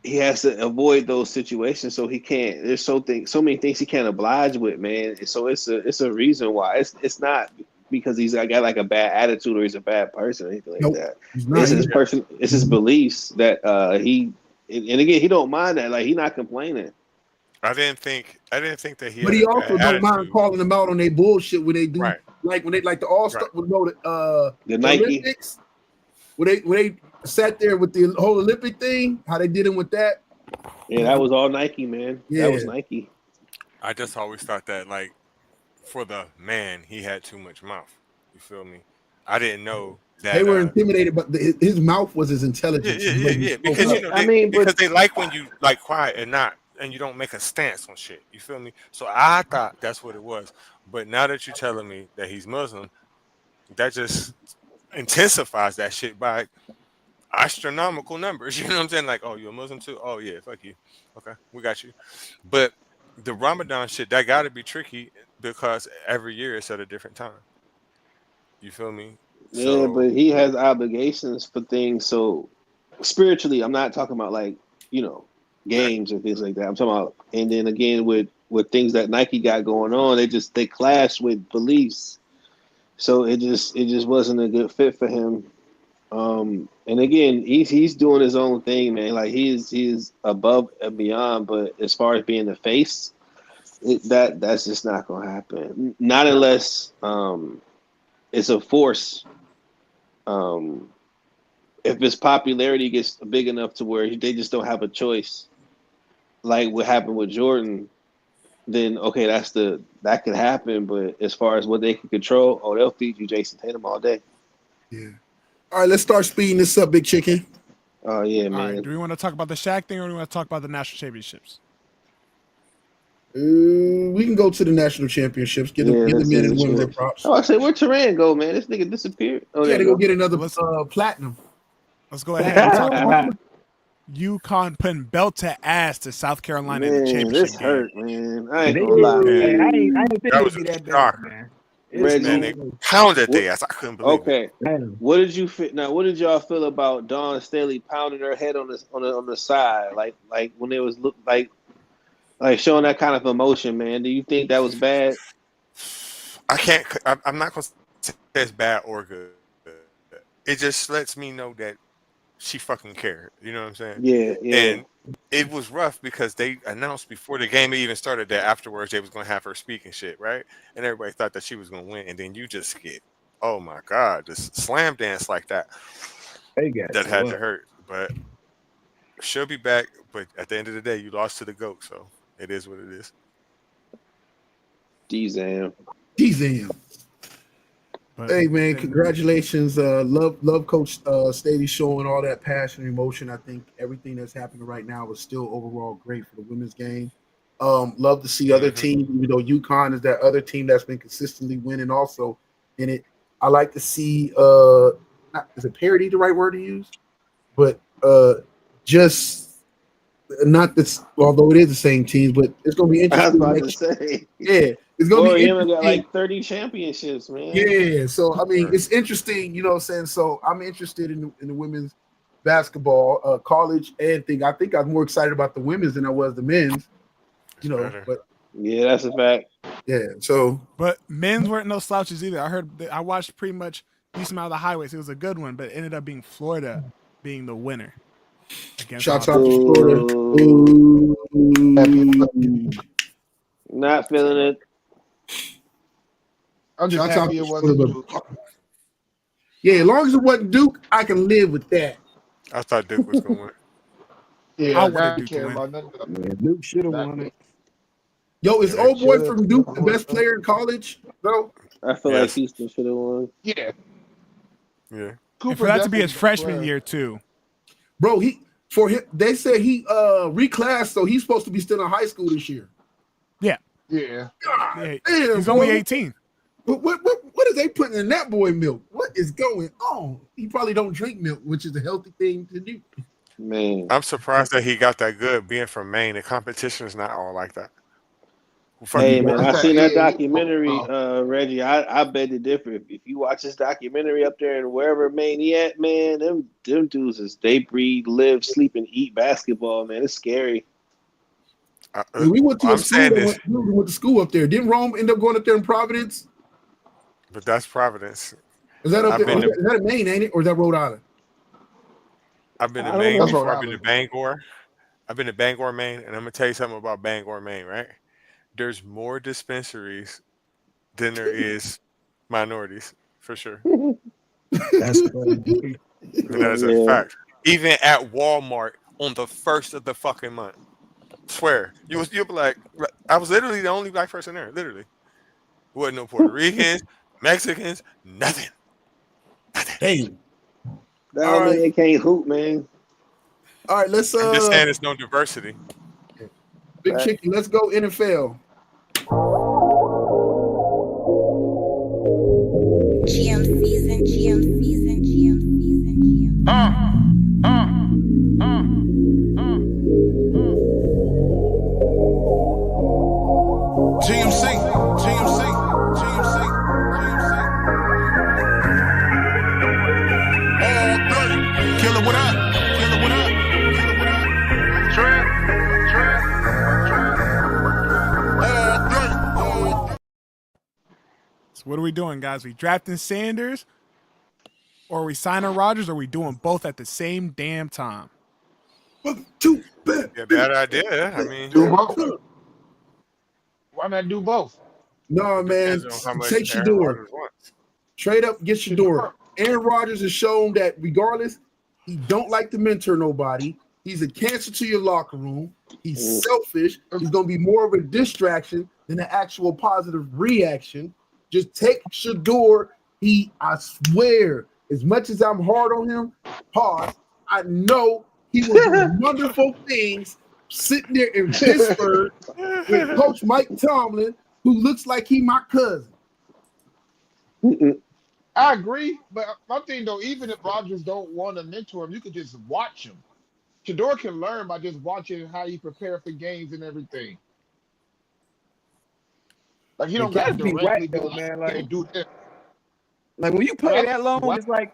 he has to avoid those situations. So he can't. There's so many things he can't oblige with, man. And so it's a reason why. It's not because he's got like a bad attitude or he's a bad person or anything like that. It's his beliefs that and again, he don't mind that. Like, he's not complaining. I didn't think that he. But he also don't mind calling them out on their bullshit when they do, like when they like the All-Star, the Nike Olympics, where they sat there with the whole Olympic thing, how they did him with that. Yeah, that was all Nike, man. Yeah. That was Nike. I just always thought that, like, for the man, he had too much mouth. You feel me? I didn't know that they were intimidated, but his mouth was his intelligence. Yeah. Because because they like when you like quiet and you don't make a stance on shit. You feel me? So I thought that's what it was. But now that you're telling me that he's Muslim, that just intensifies that shit by astronomical numbers. You know what I'm saying? Like, oh, you're a Muslim too? Oh yeah, fuck you. Okay, we got you. But the Ramadan shit, that got to be tricky because every year it's at a different time. You feel me? Yeah, but he has obligations for things. So spiritually, I'm not talking about like, games and things like that. I'm talking about, and then again with things that Nike got going on, they clash with beliefs. So it just wasn't a good fit for him. And again, he's doing his own thing, man. Like he's above and beyond. But as far as being the face, That's just not gonna happen. Not unless it's a force. If his popularity gets big enough to where they just don't have a choice, like what happened with Jordan, then okay, that could happen. But as far as what they can control, they'll feed you Jason Tatum all day. Yeah. All right, let's start speeding this up, Big Chicken. Oh yeah, man. All right, do we want to talk about the Shaq thing or do we want to talk about the national championships? We can go to the national championships. Get the men and women their props. Oh, I say where'd Turan go, man? This nigga disappeared. Oh, yeah, they go get another platinum. Let's go ahead and talk about UConn putting belt to ass to South Carolina in the championship this game. hurt, man. I ain't gonna lie, man. I ain't think That was it'd be a that bad, shock. man. Reggie, Man, they pounded their ass. I couldn't believe it. Okay. What did you fit now? What did y'all feel about Dawn Staley pounding her head on the side, like when it was like showing that kind of emotion, man? Do you think that was bad? I'm not gonna say it's bad or good. It just lets me know that she fucking cared. You know what I'm saying? Yeah. And it was rough because they announced before the game even started that afterwards they was gonna have her speak and shit, right? And everybody thought that she was gonna win, and then you just get, oh my god, this slam dance like that. That had to hurt, but she'll be back. But at the end of the day, you lost to the GOAT, so it is what it is. D-Zam. Hey man, congratulations! Love Coach Staley showing all that passion and emotion. I think everything that's happening right now is still overall great for the women's game. Love to see other teams, even though UConn is that other team that's been consistently winning also in it. I like to see is it parity the right word to use? But just not this, although it is the same teams, but it's gonna be interesting. I was about to say. Yeah. It's gonna be interesting. Got like 30 championships, man. Yeah, so I mean, it's interesting, you know what I'm saying? So I'm interested in the women's basketball, college and thing. I think I'm more excited about the women's than I was the men's, you know. But yeah, that's a fact. Yeah, so but men's weren't no slouches either. I watched pretty much decent amount of the highways. It was a good one, but it ended up being Florida being the winner. Shouts out to Florida. Not feeling it. I'm just happy it wasn't Duke. Yeah, as long as it wasn't Duke, I can live with that. I thought Duke was going to win. Yeah, I I wanted don't Duke to care win. about none of that. Duke should have won it. Yo, is old boy from Duke the best player in college, though? I feel like Houston should have won. Yeah. Yeah. And for that to be his freshman year too. Bro, they said he reclassed, so he's supposed to be still in high school this year. Yeah. Yeah. Yeah, Damn, he's only bro. 18. What is they putting in that boy milk? What is going on? He probably don't drink milk, which is a healthy thing to do. Man, I'm surprised that he got that good being from Maine. The competition is not all like that. Hey man, I seen that documentary, Reggie. I bet it different. If you watch this documentary up there and wherever Maine he at, man, them dudes they breathe, live, sleep, and eat basketball, man. It's scary. We went to went to school up there. Didn't Rome end up going up there in Providence? But that's Providence. Is that up there? Is that in Maine, ain't it? Or is that Rhode Island? I've been to Maine before. I've been to Bangor. I've been to Bangor, Maine, and I'm gonna tell you something about Bangor, Maine, right? There's more dispensaries than there is minorities, for sure. That's crazy. That is a fact. Even at Walmart on the first of the fucking month. Swear. You'll be like, I was literally the only black person there. Literally. Wasn't no Puerto Ricans, Mexicans, nothing. Damn. That don't mean they can't hoop, man. All right, let's I'm just saying there's no diversity. Big Chicken, let's go NFL. GM season. Killer, what up? So what are we doing, guys? We drafting Sanders, or are we signing Rodgers, or are we doing both at the same damn time? Yeah, bad idea. I mean, Why not do both? No, man. Depends on how much Take Aaron Shador. Rodgers wants. Trade up, get Shador. Aaron Rodgers has shown that regardless, he don't like to mentor nobody. He's a cancer to your locker room. He's selfish. He's going to be more of a distraction than an actual positive reaction. Just take Shador. I swear, as much as I'm hard on him, I know he was doing wonderful things sitting there in Pittsburgh with Coach Mike Tomlin, who looks like he my cousin. I agree, but my thing though, even if Rodgers don't want to mentor him, you could just watch him. Shador can learn by just watching how he prepare for games and everything. Like he don't got to be directly whack though, man. Like, do this. like when you play that long, it's like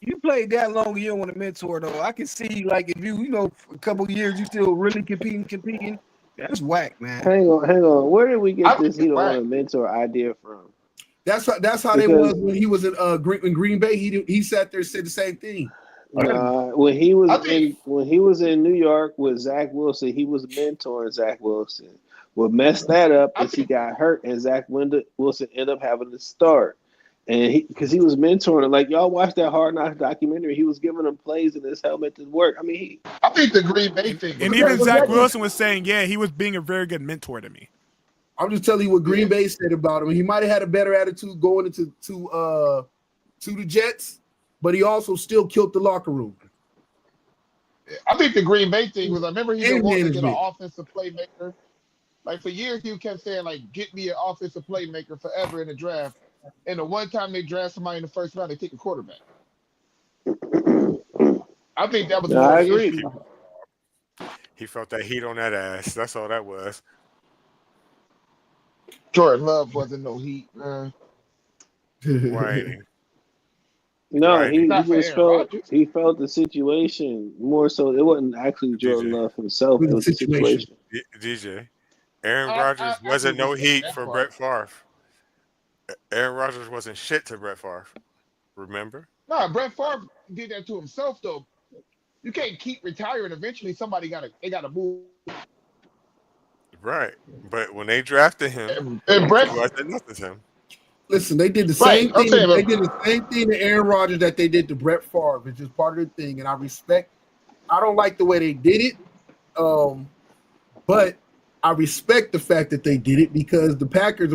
you played that long, you don't want to mentor though. I can see like if you know a couple of years you still really competing. That's whack, man. Hang on. Where did we get this? He don't want a mentor idea from. That's how they was when he was in Green Bay. He sat there and said the same thing. When he was in New York with Zach Wilson, he was mentoring Zach Wilson. What messed that up is he got hurt, and Zach Wilson ended up having to start. And because he was mentoring, like y'all watched that Hard Knocks documentary, he was giving him plays in his helmet to work. I mean, I think the Green Bay thing, and even Zach Wilson was saying, yeah, he was being a very good mentor to me. I'm just telling you what Green Bay said about him. He might have had a better attitude going into to the Jets, but he also still killed the locker room. I think the Green Bay thing was, I remember he didn't want to get an offensive playmaker. Like for years, he kept saying, like, get me an offensive playmaker forever in the draft. And the one time they draft somebody in the first round, they take a quarterback. I think that was I agree. He felt that heat on that ass. That's all that was. Jordan Love wasn't no heat, man. Right. No, Right. he just felt the situation more so. It wasn't actually Jordan Love himself. It was the situation. DJ, Aaron Rodgers wasn't no heat for Brett Favre. Aaron Rodgers wasn't shit to Brett Favre. Remember? No, Brett Favre did that to himself though. You can't keep retiring. Eventually, somebody gotta move. Right, but when they drafted him, and Brett wasn't nothing to him. Listen, they did the same thing. They did the same thing to Aaron Rodgers that they did to Brett Favre. It's just part of the thing, and I don't like the way they did it, but I respect the fact that they did it because the Packers,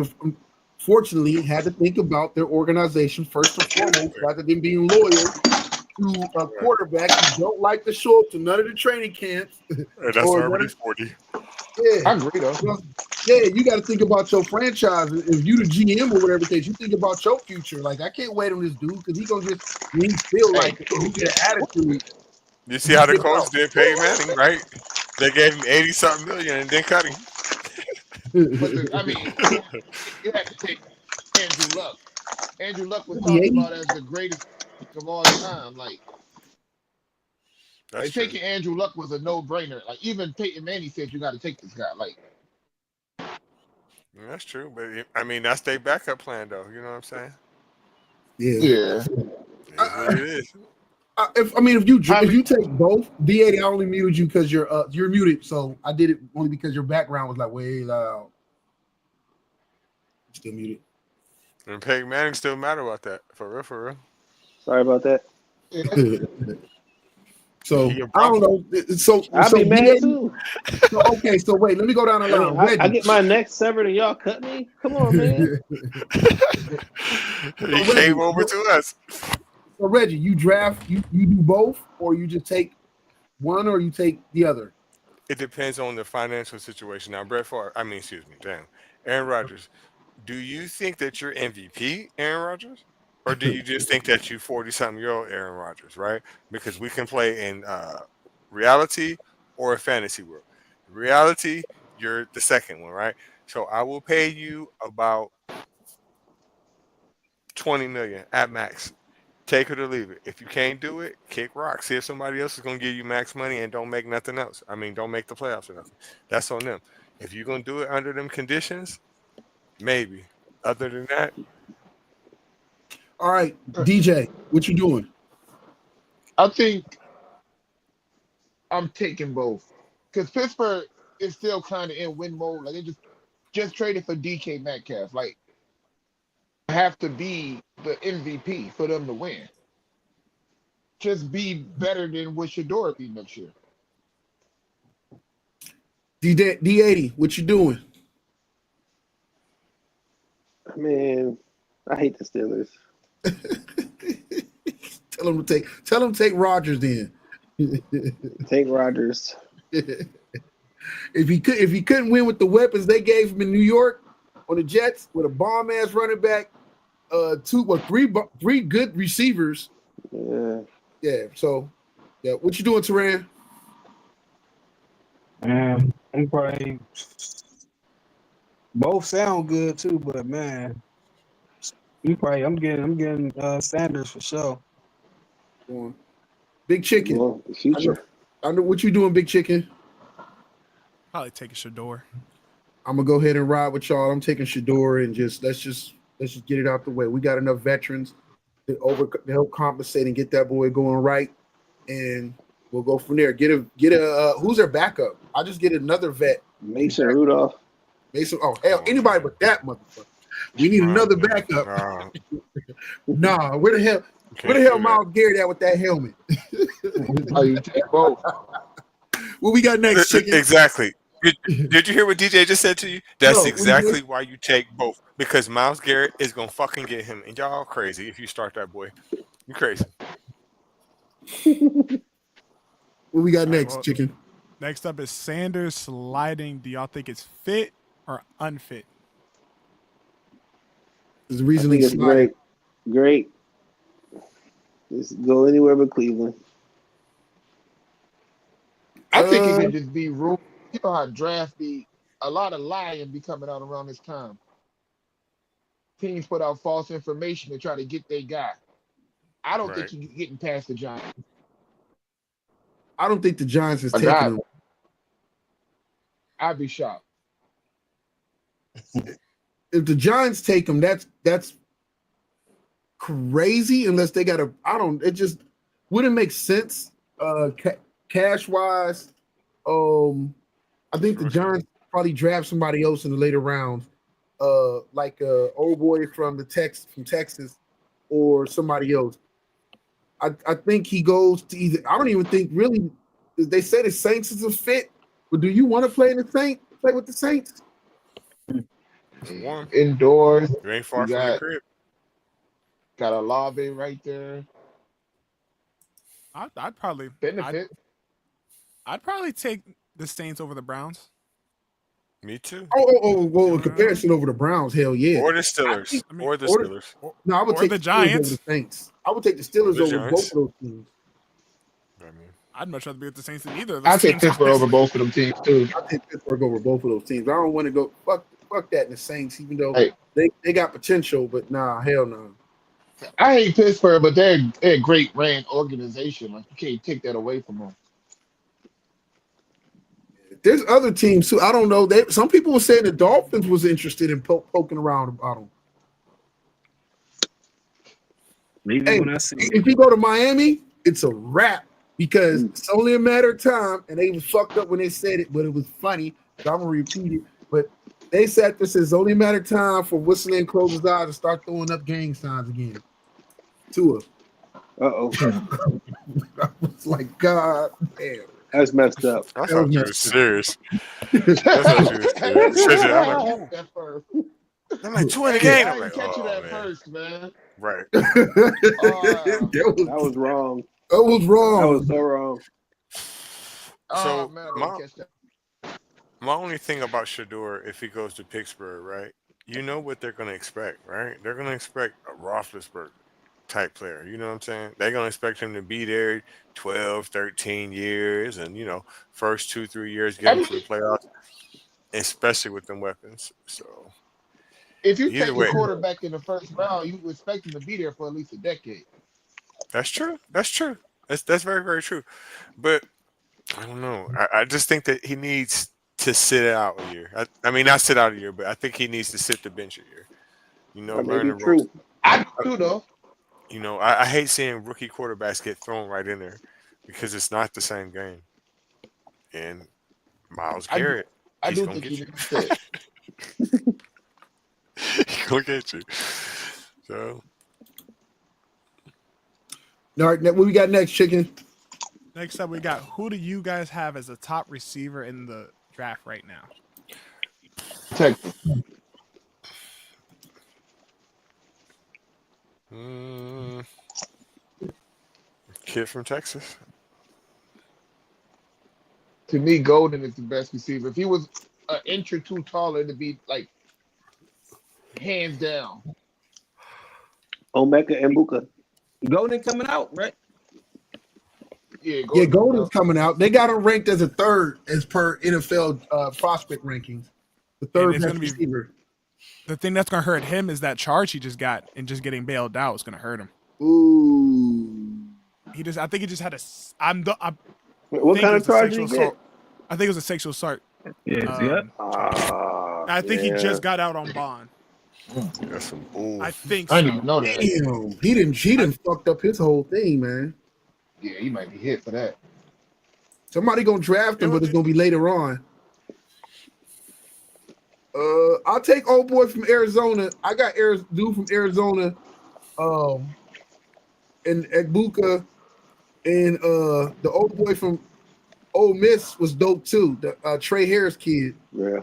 unfortunately, had to think about their organization first and foremost, rather than being loyal to a quarterback who don't like to show up to none of the training camps. And that's already 40. Yeah, I agree though. Yeah, you got to think about your franchise. If you the GM or whatever case, you think about your future. Like I can't wait on this dude because he gonna just when he feel like he get an attitude. You see how the coach did Peyton Manning, right? They gave him 80-something million and then cut him. But I mean, you have to take Andrew Luck. Andrew Luck was talked about as the greatest of all time. Like taking Andrew Luck was a no-brainer. Like even Peyton Manning said, you got to take this guy. Like that's true, but I mean that's their backup plan, though. You know what I'm saying? Yeah. It is. If you take both, D80, I only muted you because you're muted. So I did it only because your background was like way loud. Still muted. And Peyton Manning still matter about that. For real. Sorry about that. So I don't know. So I'll be mad too. So wait, let me go down the line. I get my neck severed and y'all cut me. Come on, man. He came over to us. So Reggie, you draft, you do both, or you just take one, or you take the other? It depends on the financial situation. Now, Aaron Rodgers. Do you think that you're MVP, Aaron Rodgers? Or do you just think that you 40-something-year-old Aaron Rodgers, right? Because we can play in reality or a fantasy world. Reality, you're the second one, right? So I will pay you about $20 million at max. Take it or leave it. If you can't do it, kick rocks. See if somebody else is going to give you max money and don't make nothing else. I mean, don't make the playoffs or nothing. That's on them. If you're going to do it under them conditions, maybe. Other than that. All right, DJ, what you doing? I think I'm taking both because Pittsburgh is still kind of in win mode. Like just traded for DK Metcalf. Like, have to be the MVP for them to win. Just be better than what Shador be next year. D80, what you doing? Man, I hate the Steelers. Tell them to take Rodgers then. Take Rodgers. If he couldn't win with the weapons they gave him in New York on the Jets with a bomb ass running back, three good receivers. Yeah. So, yeah. What you doing, Teran? I'm probably both sound good too, but man, I'm getting Sanders for sure. Big Chicken. I know what you doing, Big Chicken. Probably taking Shador. I'm gonna go ahead and ride with y'all. I'm taking Shador and let's just get it out the way. We got enough veterans to help compensate and get that boy going right, and we'll go from there. Get a who's their backup? I'll just get another vet. Mason Rudolph. Oh hell, anybody but that motherfucker. We need another backup. Nah, where the hell Myles Garrett at with that helmet? Oh, you take both. What we got next, Chicken? Exactly. Did you hear what DJ just said to you? That's exactly why you take both. Because Myles Garrett is gonna fucking get him, and y'all crazy if you start that boy. You crazy. What we got next, Chicken? Next up is Sanders sliding. Do y'all think it's fit or unfit? There's a reason it's great. Just go anywhere but Cleveland. I think it could just be room. You know how draft be a lot of lying be coming out around this time. Teams put out false information to try to get their guy. I don't think you're getting past the Giants. I don't think the Giants is taking him. I'd be shocked. If the Giants take him, that's crazy. Unless they got it just wouldn't make sense. Cash wise, I think the Giants probably draft somebody else in the later rounds, like old boy from Texas, or somebody else. I think he goes to either. I don't even think really. They say the Saints is a fit, but do you want to play in the Saints? Play with the Saints? Warm. Indoors. You ain't far from the crib. Got a lobby right there. I'd probably benefit. I'd probably take the Saints over the Browns. Me too. Well, in comparison over the Browns, hell yeah. Or the Steelers. Or the Steelers. No, I would take the Steelers Giants. over the Saints. I would take the Steelers over both of those teams. I'd much rather be with the Saints than either of I those take teams. Pittsburgh over both of them teams too. I take Pittsburgh over both of those teams. I don't want to go fuck that in the Saints, even though they got potential, but nah, hell no. I hate Pittsburgh, but they're a great ran organization. Like you can't take that away from them. There's other teams too. I don't know. Some people were saying the Dolphins was interested in poking around about them. Maybe when I see if you go to Miami, it's a wrap because it's only a matter of time. And they was fucked up when they said it, but it was funny. So I'm gonna repeat it. But they said this is only a matter of time for whistling close his eyes and start throwing up gang signs again. Tua. Uh-oh. I was like, God damn. That's messed up. I thought you were serious. I'm like 2 in the game. I'm like, catch you that man. first, man. Right. That was wrong. That was wrong. That was so wrong. So man, I didn't catch that. my only thing about Shador, if he goes to Pittsburgh, right? You know what they're going to expect, right? They're going to expect a Roethlisberger type player. You know what I'm saying? They're going to expect him to be there 12, 13 years and, first 2-3 years getting to the playoffs, especially with them weapons. So if you take a quarterback in the first round, you would expect him to be there for at least a decade. That's true. That's very, very true. But I don't know. I just think that he needs to sit out a year. I mean, not sit out a year, but I think he needs to sit the bench a year. Learn the ropes. I do though. I hate seeing rookie quarterbacks get thrown right in there because it's not the same game. And Myles Garrett, I he's do gonna think get he you. needs to sit. Look at you. So. All right, what we got next, Chicken? Next up, we got who do you guys have as a top receiver in the draft right now? Texas. Kid from Texas. To me, Golden is the best receiver. If he was an inch or two taller, it'd be like hands down. Omeka and Buka. Golden coming out, right? Yeah, Golden's coming out. They got him ranked as a third as per NFL prospect rankings. The third it's best gonna be- receiver. The thing that's gonna hurt him is that charge he just got, and just getting bailed out is gonna hurt him. Ooh. I think he just had a. What think kind it of was a charge sexual did he get? assault. I think it was a sexual assault. Yeah. I think he yeah. just got out on bond. That's some bull. I think I so. didn't even know that. Damn. He didn't fucked up his whole thing, man. Yeah, he might be hit for that. Somebody gonna draft him, but it's gonna be later on. I'll take old boy from Arizona. I got dude from Arizona, and Egbuka, and the old boy from Ole Miss was dope too. The Trey Harris kid. Yeah.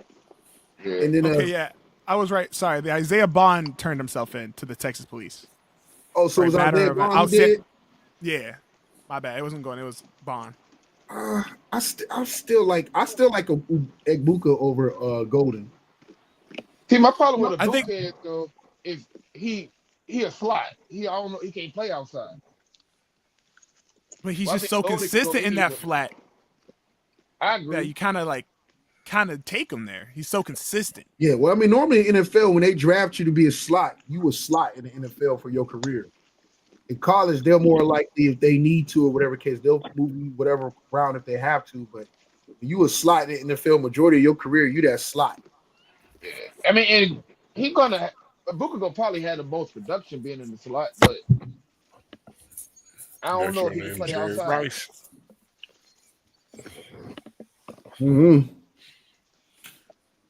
And then Okay, yeah, I was right. Sorry, the Isaiah Bond turned himself in to the Texas Police. oh, so Right, it was matter Isaiah of- Bond I'll who say- did? Yeah, my bad. It wasn't going. It was Bond. I still like Egbuka over Golden. See, my problem with I Abuka think- is though is he a slot. I don't know. He can't play outside. But he's Well, I just think so Golden can go consistent in that anywhere. flat I that agree. you kind of take him there. He's so consistent. Yeah, well, I mean, normally in the NFL, when they draft you to be a slot, you a slot in the NFL for your career. In college, they're more likely, if they need to or whatever case, they'll move you whatever round if they have to. But you a slot in the NFL, majority of your career, you that slot. I mean, and Abuka gonna probably have the most production being in the slot, but I don't know if he can play Jerry outside. Rice. Mm-hmm.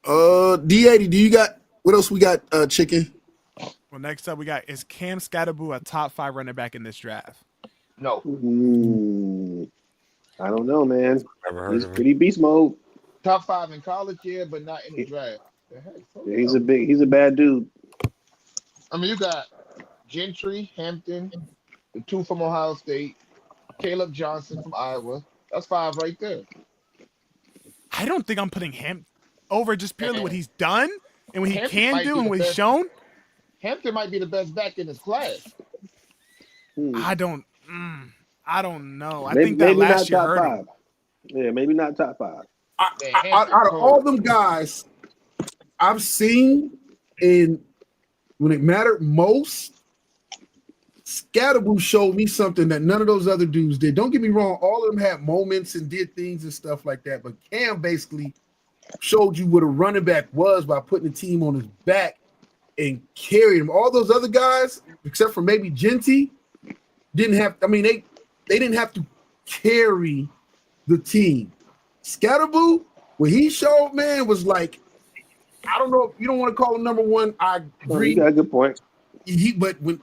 D80, do you got what else we got? Chicken. Well, next up we got is Cam Scatterboo a top 5 running back in this draft? No, I don't know, man. Never heard He's of him. pretty beast mode. top 5 in college, yeah, but not in the draft. The heck? Yeah, he's a bad dude. I mean, you got Gentry, Hampton, the 2 from Ohio State, Caleb Johnson from Iowa. That's 5 right there. I don't think I'm putting him over just purely what he's done and what he Hampton can might do be and the what he's best. shown. Hampton might be the best back in his class. I don't know. I Maybe, think that maybe not last year top hurt him. 5. Yeah, maybe not top 5. Out of all them guys I've seen in when it mattered most, Scatterboo showed me something that none of those other dudes did. Don't get me wrong, all of them had moments and did things and stuff like that, but Cam basically showed you what a running back was by putting the team on his back and carried him. All those other guys, except for maybe Genty, didn't have. I mean, they didn't have to carry the team. Scatterboo, what he showed, man, was like, I don't know if you don't want to call him number one. I agree. You got a good point. But when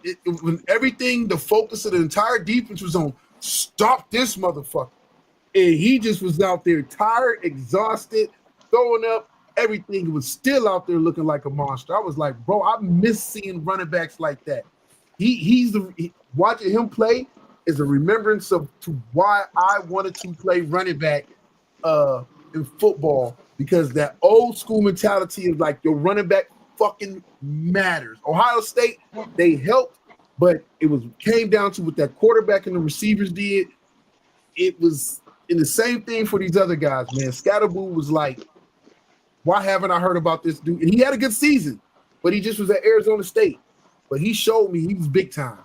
everything, the focus of the entire defense was on stop this motherfucker, and he just was out there tired, exhausted, throwing up everything. He was still out there looking like a monster. I was like, bro, I miss seeing running backs like that. Watching him play is a remembrance to why I wanted to play running back in football, because that old school mentality of like your running back fucking matters. Ohio State, they helped, but it came down to what that quarterback and the receivers did. It was in the same thing for these other guys, man. Scatterboo was like, why haven't I heard about this dude? And he had a good season, but he just was at Arizona State. But he showed me he was big time.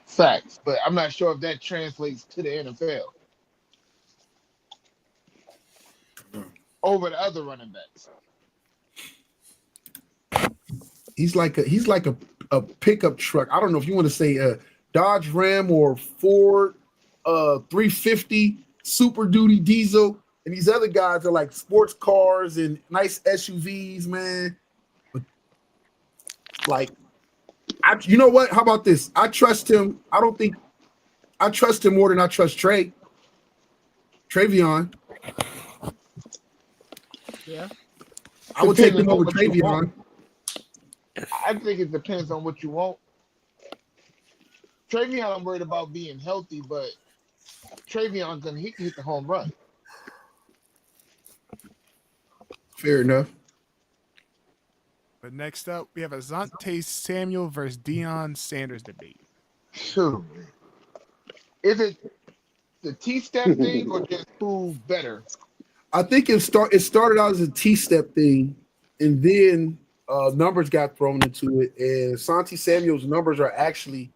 Facts, but I'm not sure if that translates to the NFL over the other running backs. He's like a pickup truck. I don't know if you want to say a Dodge Ram or Ford 350 Super Duty diesel, and these other guys are like sports cars and nice SUVs, man. But Like, you know what? How about this? I trust him. I trust him more than I trust Travion. Yeah. I would take him over Travion. I think it depends on what you want. Travion, I'm worried about being healthy, but Travion he can hit the home run. Fair enough. But next up, we have Asante Samuel versus Deion Sanders debate. Sure. Is it the T-step thing or just who better? I think it started out as a T-step thing, and then numbers got thrown into it, and Asante Samuel's numbers are actually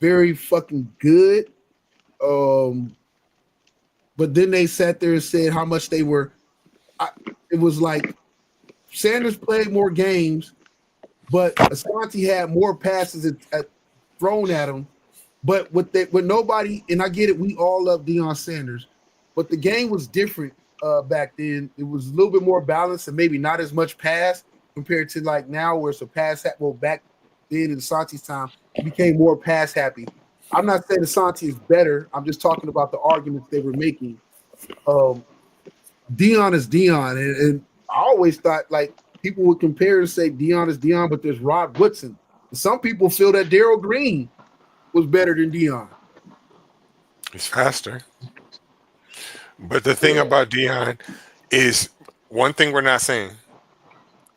very fucking good. But then they sat there and said how much they were. It was like Sanders played more games, but Asante had more passes thrown at him. But with nobody, and I get it, we all love Deion Sanders, but the game was different back then. It was a little bit more balanced and maybe not as much pass compared to like now, where it's a pass. Back then in Asante's time, it became more pass happy. I'm not saying Asante is better. I'm just talking about the arguments they were making. Deion is Deion, and I always thought like people would compare and say Deion is Deion, but there's Rod Woodson. And some people feel that Darryl Green was better than Deion. He's faster. But the thing about Deion is one thing we're not saying: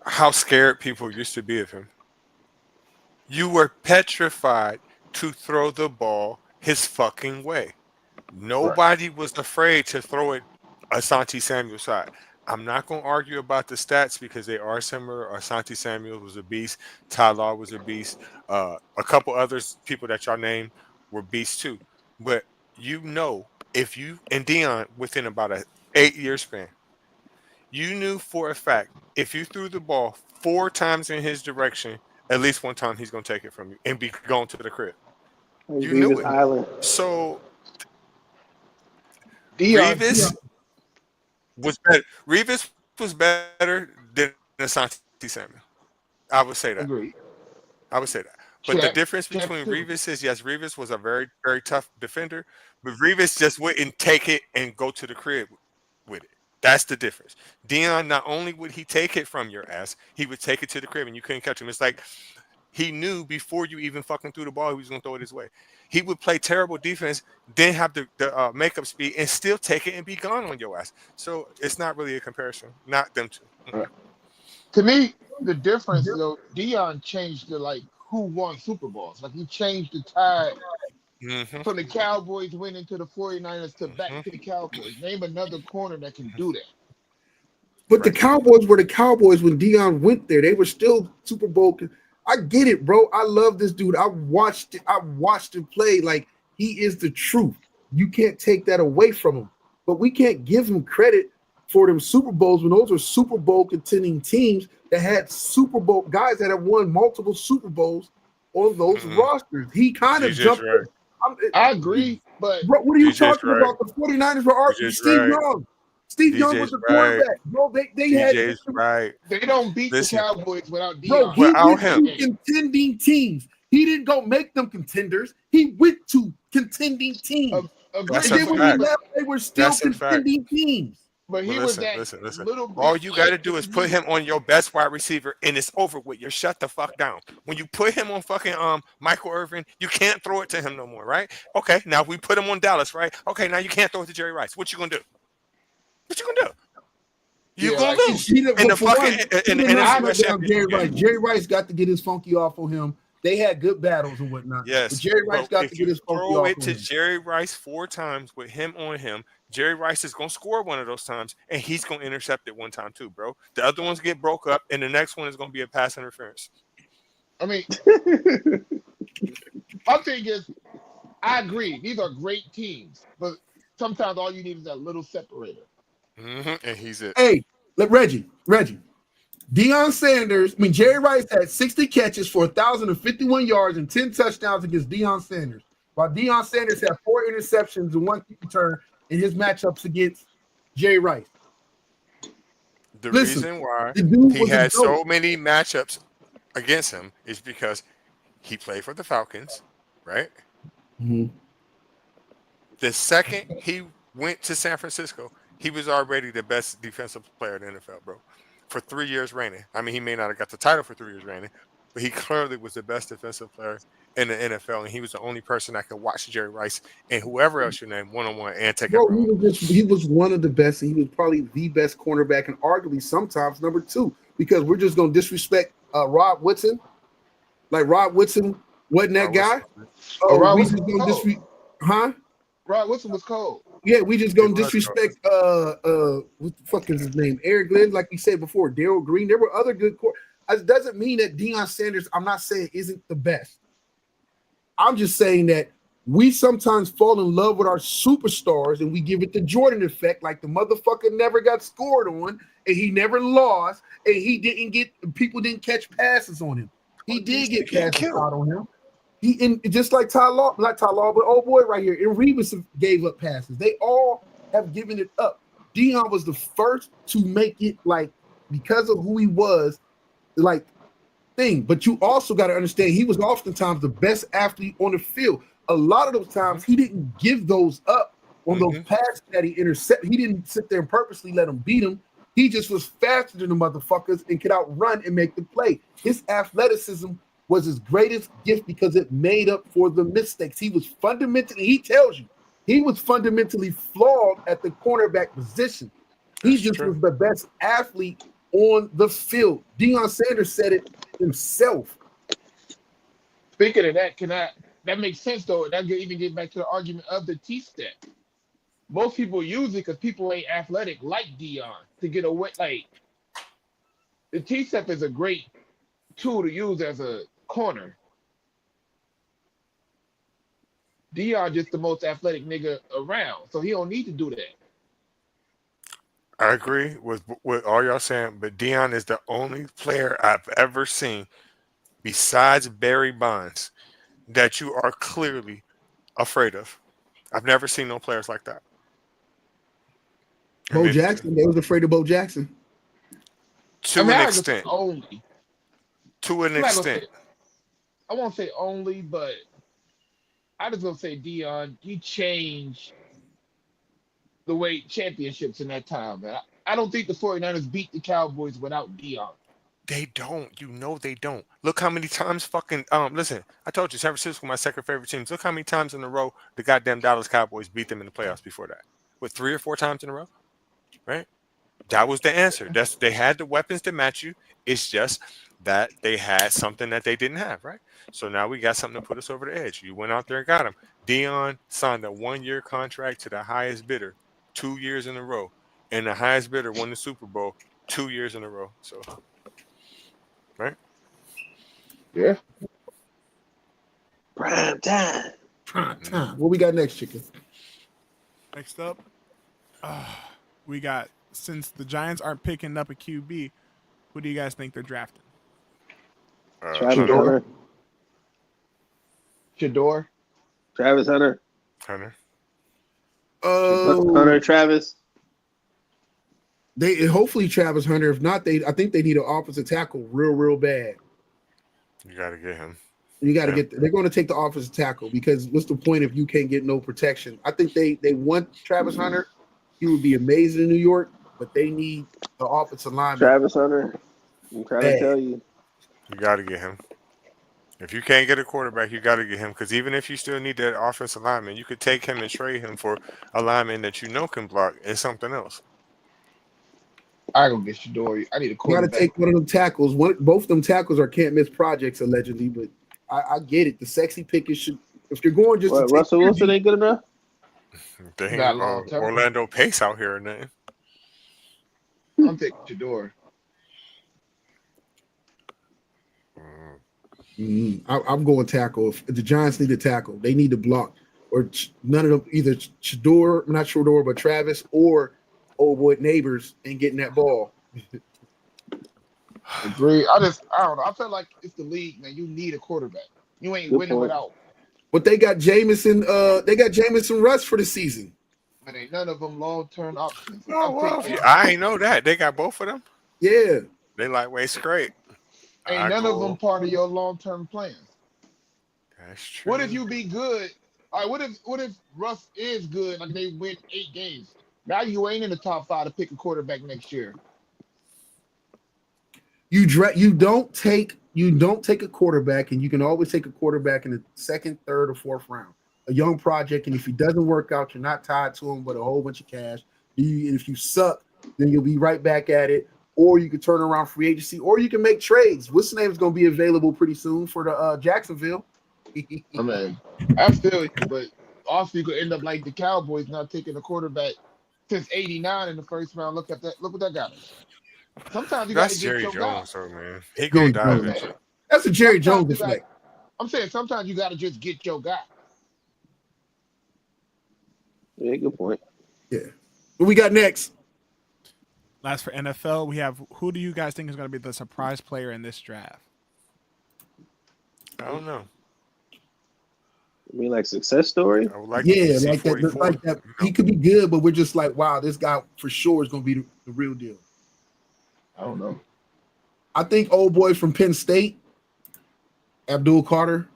how scared people used to be of him. You were petrified to throw the ball his fucking way. Nobody was afraid to throw it Asante Samuel's side. I'm not going to argue about the stats because they are similar. Asante Samuel was a beast. Ty Law was a beast. A couple others, people that y'all named, were beasts too. But you know, if you and Deion within about an 8-year span, you knew for a fact if you threw the ball 4 times in his direction, at least one time he's going to take it from you and be going to the crib. You knew it. Island. So Deion was better. Revis was better than Asante Samuel. I would say that. Agreed. I would say that. But the difference between Revis is, yes, Revis was a very, very tough defender, but Revis just wouldn't take it and go to the crib with it. That's the difference. Deion, not only would he take it from your ass, he would take it to the crib and you couldn't catch him. It's like he knew before you even fucking threw the ball, he was going to throw it his way. He would play terrible defense, then have the makeup speed and still take it and be gone on your ass. So it's not really a comparison. Not them two. Right. To me, the difference, though, Deion changed the like who won Super Bowls. Like he changed the tide from the Cowboys winning to the 49ers to back to the Cowboys. Name another corner that can do that. But the Cowboys were the Cowboys when Deion went there. They were still Super Bowl. I get it, bro. I love this dude. I watched him play. Like, he is the truth. You can't take that away from him. But we can't give him credit for them Super Bowls when those are Super Bowl contending teams that had Super Bowl guys that have won multiple Super Bowls on those rosters. He kind of jumped. I agree, but bro, what are you talking about? The 49ers were Steve Young. Steve Young was the quarterback. Bro, they had They don't beat the Cowboys without Deion. Bro, he went to contending teams. He didn't go make them contenders. He went to contending teams. And then when he left, they were still contending teams. But he was that little. All you got to do is put him on your best wide receiver, and it's over with. You shut the fuck down. When you put him on fucking Michael Irvin, you can't throw it to him no more, right? Okay, now we put him on Dallas, right? Okay, now you can't throw it to Jerry Rice. What you gonna do? What you gonna do? You're gonna lose. In the fucking Jerry Rice got to get his funky off on him. They had good battles and whatnot. Yes, but Jerry Rice got to get his funky off on him. Throw it to Jerry Rice 4 times with him on him. Jerry Rice is going to score one of those times, and he's going to intercept it one time too, bro. The other ones get broke up, and the next one is going to be a pass interference. I mean, my thing is, I agree. These are great teams, but sometimes all you need is that little separator. And he's it. Hey, let Reggie. Deion Sanders, Jerry Rice had 60 catches for 1,051 yards and 10 touchdowns against Deion Sanders, while Deion Sanders had 4 interceptions and 1 kick return in his matchups against Jerry Rice. The reason why he had so many matchups against him is because he played for the Falcons, right? Mhm. The second he went to San Francisco, he was already the best defensive player in the NFL, bro. For 3 years reigning. I mean, he may not have got the title for 3 years reigning, but he clearly was the best defensive player in the NFL, and he was the only person that could watch Jerry Rice and whoever else you name one-on-one and take it. Bro, he was one of the best, and he was probably the best cornerback, and arguably sometimes number 2, because we're just gonna disrespect Rod Woodson. Like Rod Woodson wasn't that guy. Rod We Woodson just gonna was cold. huh? Rod Woodson was cold. Yeah, we just gonna disrespect what the fuck is his name? Eric Glenn, like we said before, Daryl Green. There were other good it doesn't mean that Deion Sanders, I'm not saying isn't the best. I'm just saying that we sometimes fall in love with our superstars and we give it the Jordan effect, like the motherfucker never got scored on and he never lost and people didn't catch passes on him. He did get passes out on him. Just like Ty Law, not Ty Law, but old boy right here, and Revis gave up passes. They all have given it up. Deion was the first to make it, like, because of who he was, like, thing. But you also got to understand he was oftentimes the best athlete on the field. A lot of those times he didn't give those up on those passes that he intercepted. He didn't sit there and purposely let them beat him. He just was faster than the motherfuckers and could outrun and make the play. His athleticism was his greatest gift because it made up for the mistakes. He was fundamentally flawed at the cornerback position. He just was the best athlete on the field. Deion Sanders said it himself. Speaking of that, that makes sense though. That could even get back to the argument of the T-step. Most people use it because people ain't athletic like Deion to get away. Like, the T-step is a great tool to use as a corner. Deion just the most athletic nigga around, so he don't need to do that. I agree with all y'all saying, but Deion is the only player I've ever seen besides Barry Bonds that you are clearly afraid of. I've never seen no players like that. Bo Jackson, they was afraid of Bo Jackson. To an extent. Only. To an extent. I won't say only, but I just gonna say Deion, he changed the way championships in that time, man. I don't think the 49ers beat the Cowboys without Deion. They don't. You know they don't. Look how many times fucking listen, I told you San Francisco my second favorite teams. Look how many times in a row the goddamn Dallas Cowboys beat them in the playoffs before that. What, 3 or 4 times in a row? Right? That was the answer. They had the weapons to match you. It's just that they had something that they didn't have, right? So now we got something to put us over the edge. You went out there and got him. Deion signed a 1-year contract to the highest bidder 2 years in a row, and the highest bidder won the Super Bowl 2 years in a row. So, right? Yeah. Prime time. Prime time. What we got next, Chicken? Next up, we got, since the Giants aren't picking up a QB, who do you guys think they're drafting? Travis Hunter. Shador. Travis Hunter. Hunter. Hunter Travis. They hopefully Travis Hunter. If not, I think they need an offensive tackle real bad. You got to get him. You got to get. They're going to take the offensive tackle because what's the point if you can't get no protection? I think they want Travis Hunter. He would be amazing in New York, but they need the offensive lineman. Travis Hunter. I'm trying to tell you. You got to get him. If you can't get a quarterback, you got to get him because even if you still need that offensive lineman, you could take him and trade him for a lineman that you know can block and something else. I go get Shador. I need a quarterback. You got to take one of them tackles. Both of them tackles are can't miss projects allegedly, but I get it. The sexy pick is if you're going just to Russell Wilson ain't good enough. They ain't Orlando Pace out here or nothing. I'm taking Shador. I'm going tackle. If the Giants need a tackle, they need to block. Or none of them, either Shador, not Shador, but Travis or old boy Neighbors ain't getting that ball. Agree. I don't know. I feel like it's the league, man. You need a quarterback. You ain't winning without. But they got Jameson. They got Jameson Russ for the season. But ain't none of them long-term options. I ain't know that. They got both of them? Yeah. They lightweight straight. Ain't none of them part of your long-term plans. That's true. What if you be good? All right, what if Russ is good? Like they win 8 games. Now you ain't in the top 5 to pick a quarterback next year. You don't take a quarterback, and you can always take a quarterback in the 2nd, 3rd, or 4th round. A young project, and if he doesn't work out, you're not tied to him with a whole bunch of cash. If you suck, then you'll be right back at it. Or you can turn around free agency, or you can make trades. What's the name is going to be available pretty soon for the Jacksonville? I mean, I feel you, but also you could end up like the Cowboys not taking a quarterback since '89 in the 1st round. Look at that! Look what that got us. Sometimes you got to get Jerry your Jones, guy. though, man. He gonna die Jones. eventually. That's a Jerry Jones effect. I'm saying sometimes you got to just get your guy. Yeah, good point. Yeah. What we got next? Last for NFL, we have who do you guys think is going to be the surprise player in this draft? I don't know. I mean, like success story? I would like Yeah, to like see that. Like that. He could be good, but we're just like, wow, this guy for sure is going to be the real deal. I don't know. I think old boy from Penn State, Abdul Carter.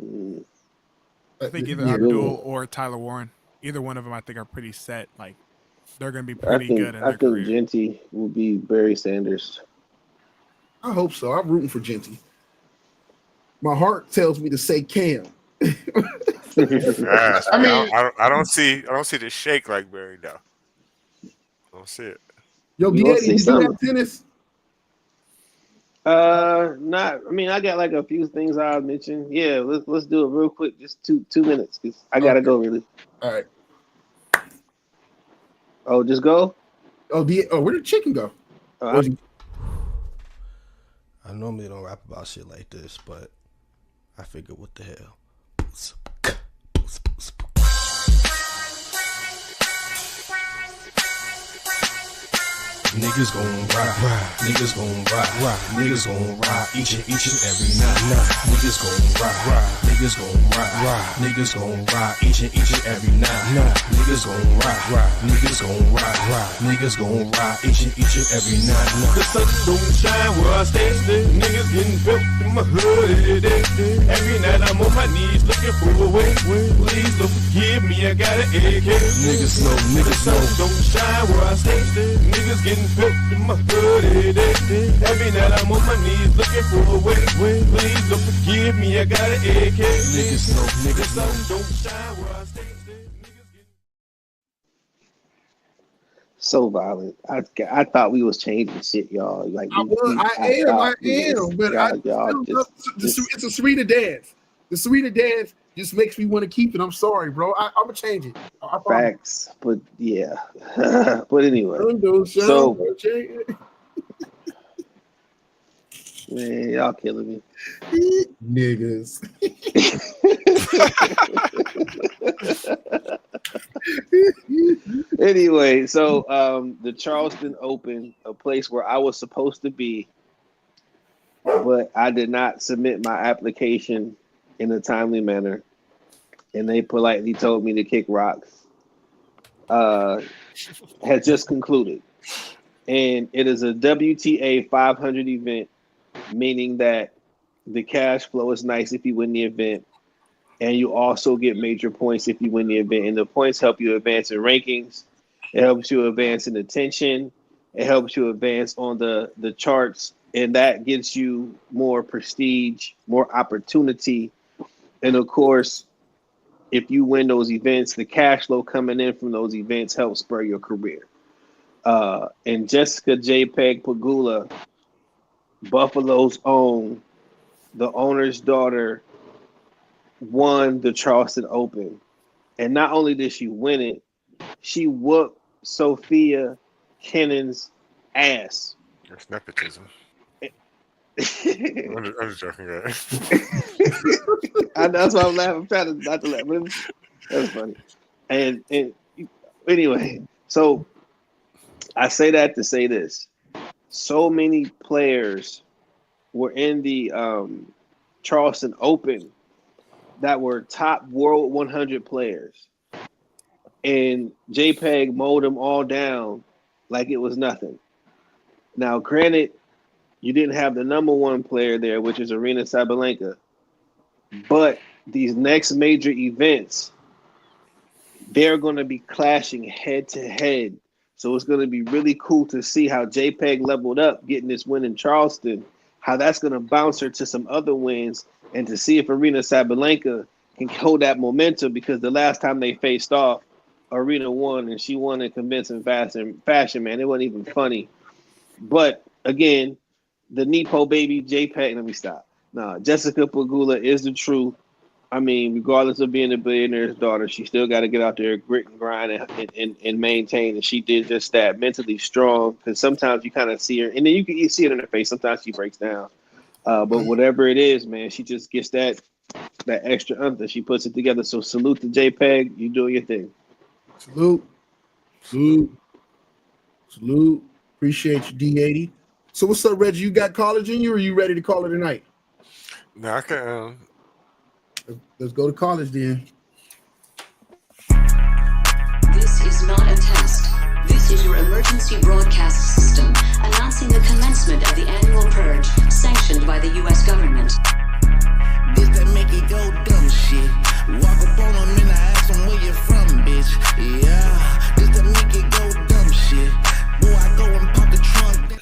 I think either Abdul or Tyler Warren, either one of them, I think are pretty set. Like they're going to be pretty good in their I think career. Genty will be Barry Sanders. I hope so. I'm rooting for Genty. My heart tells me to say Cam. Yes, I mean, I don't see the shake like Barry though. I don't see it. Yo, Gianni, did you have tennis? Not. I mean, I got like a few things I'll mention. Yeah, let's do it real quick, just two minutes, because I gotta go really. All right. Oh, just go. Oh, where did chicken go? I normally don't rap about shit like this, but I figured, what the hell? Niggas gon' ride, niggas gon' ride, niggas gon' ride each and every night. Niggas gon' ride, niggas gon' ride, niggas gon' ride each and every night. Niggas gon' ride, niggas gon' ride, niggas gon' ride each and every night. The sun don't shine where I stay. Niggas getting built in my hood every day. Every night I'm on my knees looking for a way. Please don't forgive me, I got an AK. Niggas know, The sun don't shine where I stay. Niggas getting built in my hood every day. Every night I'm on my knees looking for a way. Please don't forgive me, I got an AK. Niggas know, The sun don't shine where I stay. So violent. I thought we was changing shit, y'all. Like I am, but it's a Serena dance. The Serena dance just makes me want to keep it. I'm sorry, bro. I'm gonna change it. Facts, but yeah. But anyway, so man, y'all killing me, niggas. Anyway, so the Charleston Open, a place where I was supposed to be, but I did not submit my application in a timely manner, and they politely told me to kick rocks, has just concluded. And it is a WTA 500 event, meaning that the cash flow is nice if you win the event, and you also get major points if you win the event. And the points help you advance in rankings. It helps you advance in attention. It helps you advance on the charts, and that gets you more prestige, more opportunity. And of course, if you win those events, the cash flow coming in from those events helps spur your career. And Jessica JPEG Pegula, Buffalo's own, the owner's daughter, won the Charleston Open. And not only did she win it, she whooped Sophia Kennan's ass. That's nepotism. I'm just joking, guys. That's why I'm laughing. I'm trying to not to laugh, but that's funny. And anyway, so I say that to say this. So many players were in the Charleston Open that were top World 100 players. And JPEG mowed them all down like it was nothing. Now, granted, you didn't have the number one player there, which is Arena Sabalenka. But these next major events, they're going to be clashing head to head. So it's going to be really cool to see how JPEG leveled up, getting this win in Charleston, how that's going to bounce her to some other wins, and to see if Arena Sabalenka can hold that momentum, because the last time they faced off, Arena won, and she won in convincing fashion, man. It wasn't even funny. But, again, the Nepo baby, JPEG, let me stop. Nah, Jessica Pegula is the truth. I mean, regardless of being a billionaire's daughter, she still got to get out there, grit and grind, and maintain. And she did just that, mentally strong. Because sometimes you kind of see her, and then you see it in her face. Sometimes she breaks down. But whatever it is, man, she just gets that extra umph that she puts it together. So salute to JPEG. You doing your thing. Salute. Appreciate you, D80. So what's up, Reggie? You got college in you, or are you ready to call it a night? No, I can. Let's go to college then. This is not a test. This is your emergency broadcast system announcing the commencement of the annual purge sanctioned by the U.S. government. This that make it go dumb shit. Walk up on them and I ask them where you from, bitch. Yeah, this that make it go dumb shit. Boy, I go and pop the trunk.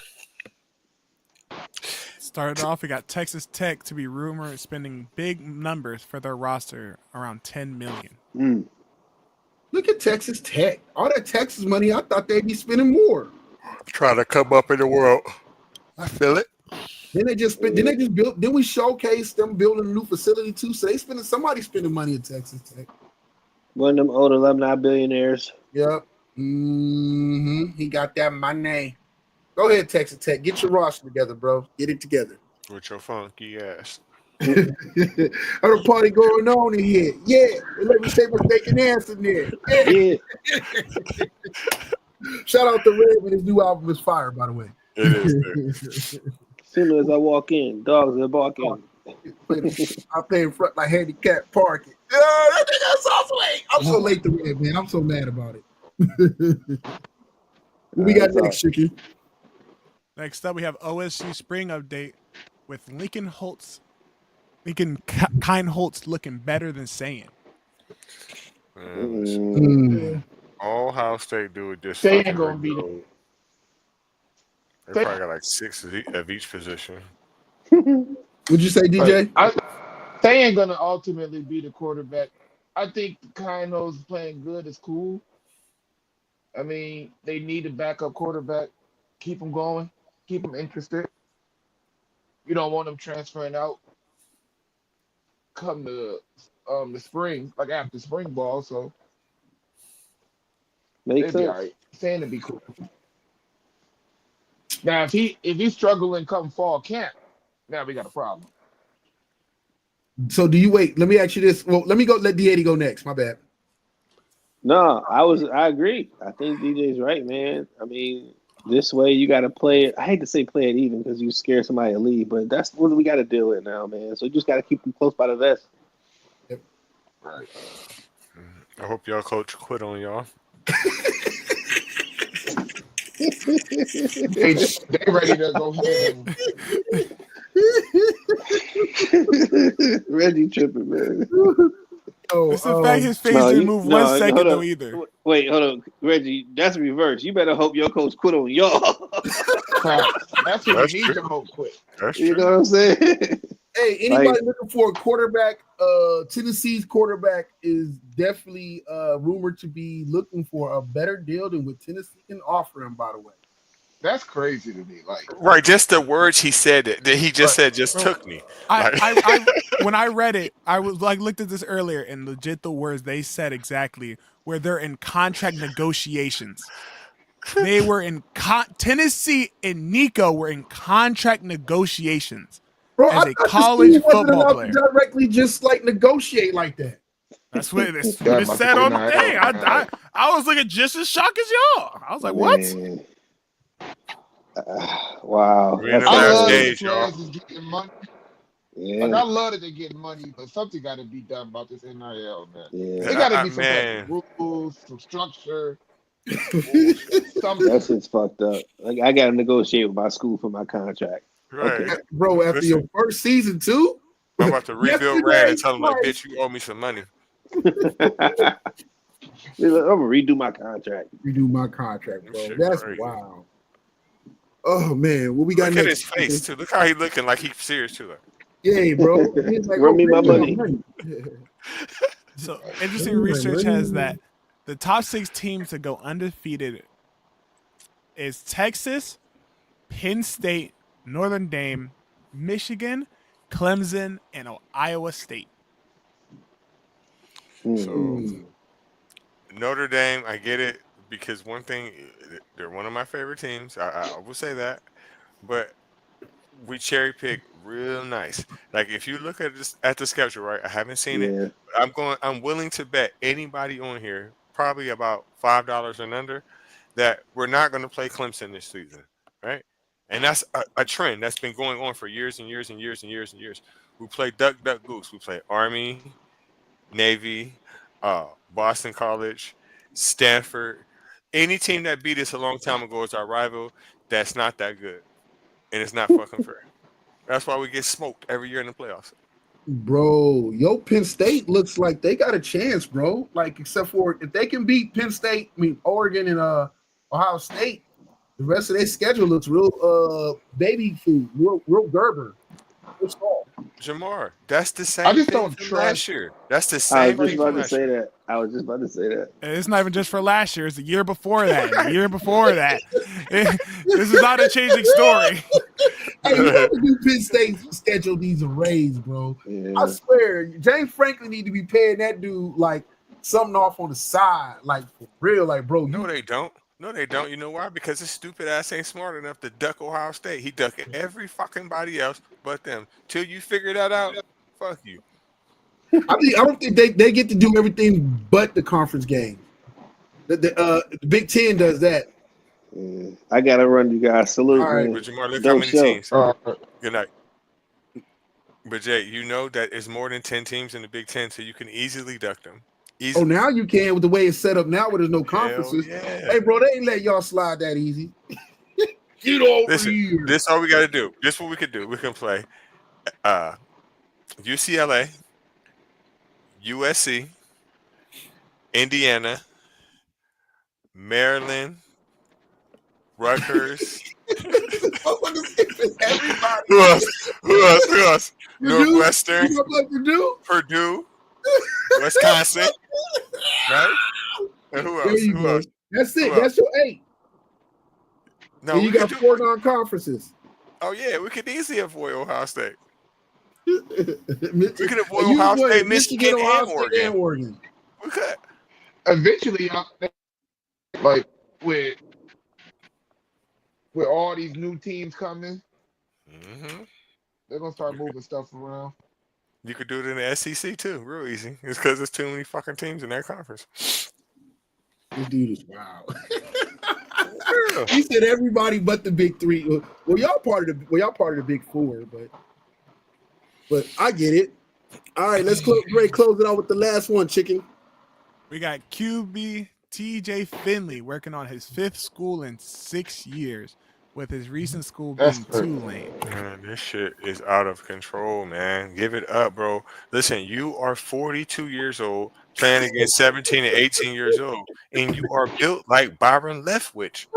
Started off, we got Texas Tech to be rumored spending big numbers for their roster, around $10 million. Look at Texas Tech. All that Texas money, I thought they'd be spending more. Trying to come up in the world. I feel it. Then they just built. Then we showcased them building a new facility too. So somebody's spending money at Texas Tech. One of them old alumni billionaires. Yep. He got that money. Go ahead, Texas Tech. Get your roster together, bro. Get it together. With your funky ass. There's a party going on in here. Yeah. Let me say mistaken answer in there. Yeah. Shout out to Red, when his new album is fire, by the way. It is. As soon as I walk in, dogs are barking. I pay in front my handicap parking. I'm so late to Red, man. I'm so mad about it. What we got next, Chicky? Next up, we have OSU spring update with Lincoln Kienholz looking better than saying. All Ohio State do it just. They ain't gonna beat it. They probably got like 6 of each position. Would you say, DJ? They ain't gonna ultimately be the quarterback. I think Kienholz playing good is cool. I mean, they need a backup quarterback. Keep them going. Keep them interested. You don't want them transferring out come to the spring, like after spring ball. So makes sense. All right. Saying to be cool. Now, if he's struggling come fall camp, now we got a problem. So do you wait? Let me ask you this. Well, let D80 go next. My bad. No, I agree. I think DJ's right, man. I mean, this way you got to play it. I hate to say play it even because you scare somebody to leave, but that's what we got to deal with now, man. So you just got to keep them close by the vest. Yep. Right. I hope y'all coach quit on y'all. they ready to go home. Reggie tripping, man. It's the fact his face didn't move 1 second though either. Wait, hold on, Reggie. That's reverse. You better hope your coach quit on y'all. That's what you need to hope quit. You know what I'm saying? Hey, anybody looking for a quarterback? Tennessee's quarterback is definitely rumored to be looking for a better deal than what Tennessee can offer him. By the way, that's crazy to me. Like, right, just the words he said that he just said just took me. I when I read it, I was like looked at this earlier, and legit the words they said exactly where they're in contract negotiations. They were in Tennessee and Nico were in contract negotiations. Bro, as a college football player. Directly just like negotiate like that. That's what it said on the thing. I was looking just as shocked as y'all. I was like, what? Wow. I love the players is getting money. Yeah. Like, I love that they're getting money, but something got to be done about this NIL, man. Yeah. There got to be some type of rules, some structure. That shit's fucked up. Like, I got to negotiate with my school for my contract. Right. Okay, bro, after Listen, your first season too. I'm about to rebuild Rad and tell him like, bitch, you owe me some money. I'm gonna redo my contract. Redo my contract, bro. Shit That's crazy. wild. Oh man, what we got Look at next? his face too. Look how he looking like he's serious too. Like, Yeah, bro. He's like, Run me my pay money. So interesting research has that the top 6 teams to go undefeated is Texas, Penn State, Notre Dame, Michigan, Clemson, and Iowa State. so Notre Dame, I get it because one thing, they're one of my favorite teams. I will say that, but we cherry pick real nice. Like if you look at this at the schedule, right? I haven't seen it. But I'm willing to bet anybody on here, probably about $5 and under, that we're not going to play Clemson this season, right? And that's a trend that's been going on for years and years and years and years and years. We play duck, duck, goose. We play Army, Navy, Boston College, Stanford. Any team that beat us a long time ago is our rival. That's not that good, and it's not fucking fair. That's why we get smoked every year in the playoffs. Bro, Penn State looks like they got a chance, bro. Like, except for if they can beat Penn State, Oregon and Ohio State, the rest of their schedule looks real baby food, real Gerber. Jamar, that's the same I just thing don't from trust. last year. That's the I same was thing just about from to last say year. that. I was just about to say that. And it's not even just for last year; it's the year before that, and the year before that. This is not a changing story. Hey, you know the new Penn State schedule needs a raise, bro. Yeah. I swear, James Franklin need to be paying that dude like something off on the side, like for real, like bro. No, they don't. No, they don't. You know why? Because his stupid ass ain't smart enough to duck Ohio State. He ducking every fucking body else but them. Till you figure that out, fuck you. I don't think they get to do everything but the conference game. The Big Ten does that. I gotta run, you guys. Salute. All right. Man. But Jamar, look how Dope many show. teams. Good night. But Jay, you know that it's more than 10 teams in the Big Ten, so you can easily duck them. Oh, now you can with the way it's set up now, where there's no conferences. yeah. Hey, bro, they ain't let y'all slide that easy. Get over Listen, here. this is all we got to do. This is what we could do. We can play UCLA, USC, Indiana, Maryland, Rutgers. Everybody. Who else? Purdue? Northwestern, You gonna play Purdue? Purdue, Wisconsin, right? And who There else? you Who go. else? That's it. Who That's your 8. No, And you we got could 4 non-conferences. Oh yeah, we could easily avoid Ohio State. We could avoid Ohio State, Michigan, and Oregon. We could. Eventually, like with all these new teams coming, they're gonna start moving stuff around. You could do it in the SEC too, real easy. It's because there's too many fucking teams in that conference. This dude is wild. He said everybody but the big 3. Well, y'all part of the big 4, but I get it. All right, let's close it out with the last one, chicken. We got QB TJ Finley working on his 5th school in 6 years, with his recent school being Tulane. Man, this shit is out of control, man. Give it up, bro. Listen, you are 42 years old, playing against 17 and 18 years old, and you are built like Byron Leftwich.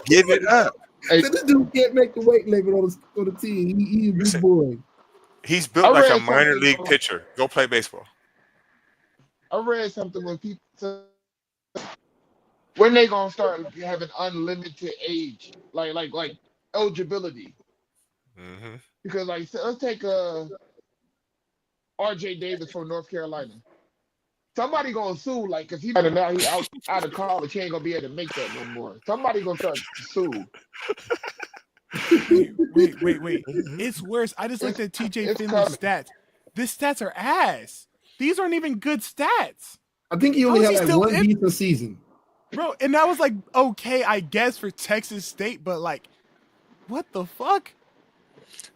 Give it up. Hey, this dude can't make the weight limit on the team. He's a big boy. He's built like a minor league pitcher. Go play baseball. I read something when people said, when they gonna start having unlimited age, like eligibility. Because like let's take RJ Davis from North Carolina. Somebody gonna sue, like, cause now he out of college, he ain't gonna be able to make that no more. Somebody gonna start to sue. Wait. It's worse. I just looked at TJ Finley's stats. These stats are ass. These aren't even good stats. I think he only had like one decent season. Bro, and that was like okay, I guess, for Texas State, but like, what the fuck?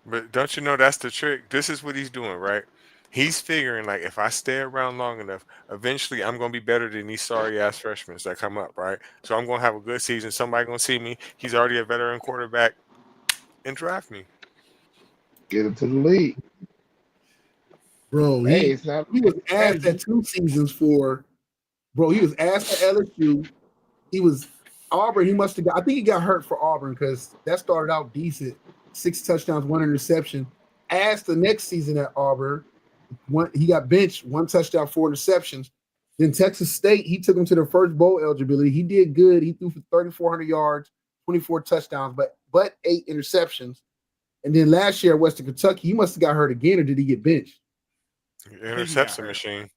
But don't you know that's the trick? This is what he's doing, right? He's figuring, like, if I stay around long enough, eventually I'm going to be better than these sorry-ass freshmen that come up, right? So I'm going to have a good season. Somebody going to see me. He's already a veteran quarterback. and draft me. Get him to the league. Bro, Hey, he it's not. was asked at 2 seasons for. Bro, he was asked at LSU. He was Auburn. He must have got. I think he got hurt for Auburn because that started out decent. 6 touchdowns, 1 interception. Asked the next season at Auburn. He got benched, 1 touchdown, 4 interceptions. Then Texas State, he took him to their first bowl eligibility. He did good. He threw for 3,400 yards, 24 touchdowns, but 8 interceptions. And then last year at Western Kentucky, he must have got hurt again, or did he get benched? Interception machine.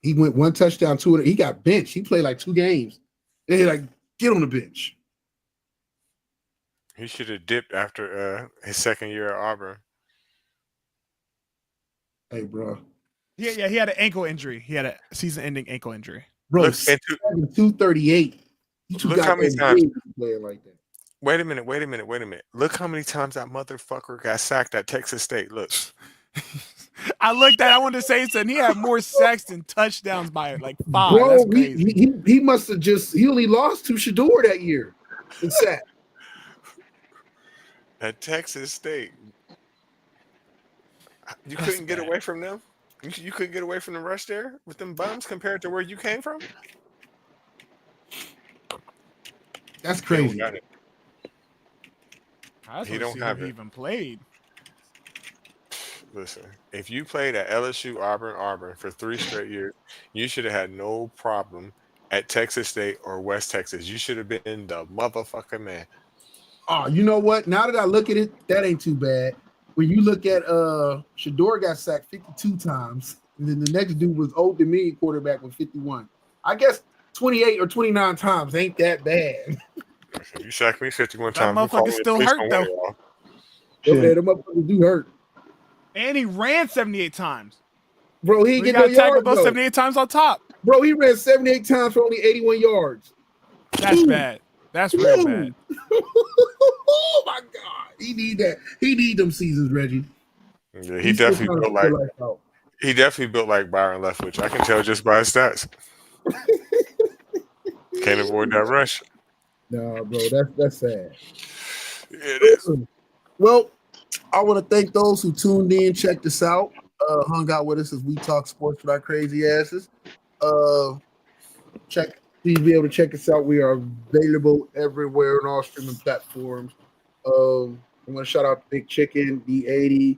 He went 1 touchdown, 2. He got benched. He played like 2 games. They like, get on the bench. He should have dipped after his second year at Auburn. Hey, bro. Yeah, he had an ankle injury. He had a season-ending ankle injury. Bro, 238. Look how many times playing like that. Wait a minute. Look how many times that motherfucker got sacked at Texas State. Look. I wanted to say something. He had more sacks than touchdowns by like 5. Bro, That's crazy. he must have he only lost to Shador that year in sack. At Texas State. You couldn't get away from them? You couldn't get away from the rush there with them bums compared to where you came from? That's crazy. He don't have it. Even played. Listen, if you played at LSU, Auburn for 3 straight years, you should have had no problem at Texas State or West Texas. You should have been the motherfucking man. Oh, you know what? Now that I look at it, that ain't too bad. When you look at Shador got sacked 52 times, and then the next dude was Old Dominion quarterback with 51. I guess 28 or 29 times ain't that bad. You sacked me 51 That times. motherfucker still hurt though. Yeah, the motherfuckers do hurt. And he ran 78 times. Bro, he got got no tackled yards, those though. 78 times on top. Bro, he ran 78 times for only 81 yards. That's bad. That's real bad. Oh my God. He need that. He need them seasons, Reggie. Yeah, he definitely built like Byron Leftwich. I can tell just by his stats. Can't avoid that rush. Nah, bro, that's sad. It is. Well, I want to thank those who tuned in, checked us out, hung out with us as we talk sports with our crazy asses. Please be able to check us out. We are available everywhere on all streaming platforms. I want to shout out to Big Chicken, D80,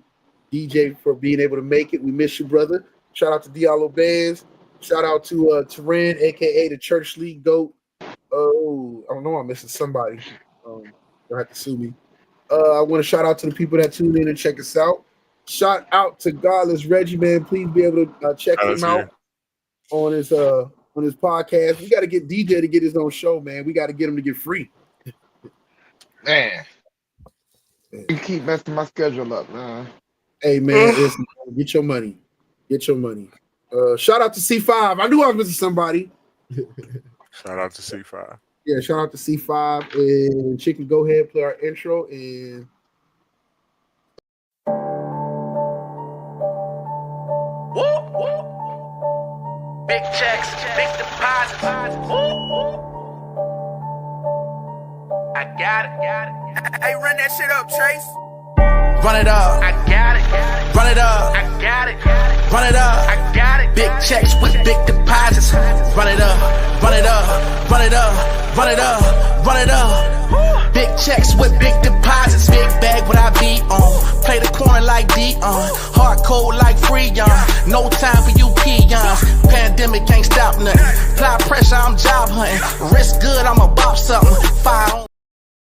DJ for being able to make it. We miss you, brother. Shout out to Diallo Bands. Shout out to Teran, aka the Church League GOAT. Oh, I don't know. I'm missing somebody. You'll have to sue me. I want to shout out to the people that tuned in and check us out. Shout out to Godless Reggie, man. Please be able to check him out on his podcast. We got to get DJ to get his own show, man. We got to get him to get free. Man. You keep messing my schedule up, man. Hey, man, get your money. Get your money. Shout out to C5. I knew I was missing somebody. Shout out to C5. Yeah, shout out to C5 and Chicken. Go ahead, play our intro and. Big checks, big deposits. I got it. Hey, run that shit up, Trace. Run it up. I got it. Run it up. I got it. Run it up. I got it. Big checks with big deposits. Run it up. Run it up. Run it up. Run it up. Run it up. Big checks with big deposits. Big bag what I be on. Play the corner like Dion. Hard code like Freon. No time for you peons. Pandemic can't stop nothing. Apply pressure, I'm job hunting. Risk good, I'ma bop something. Fire on.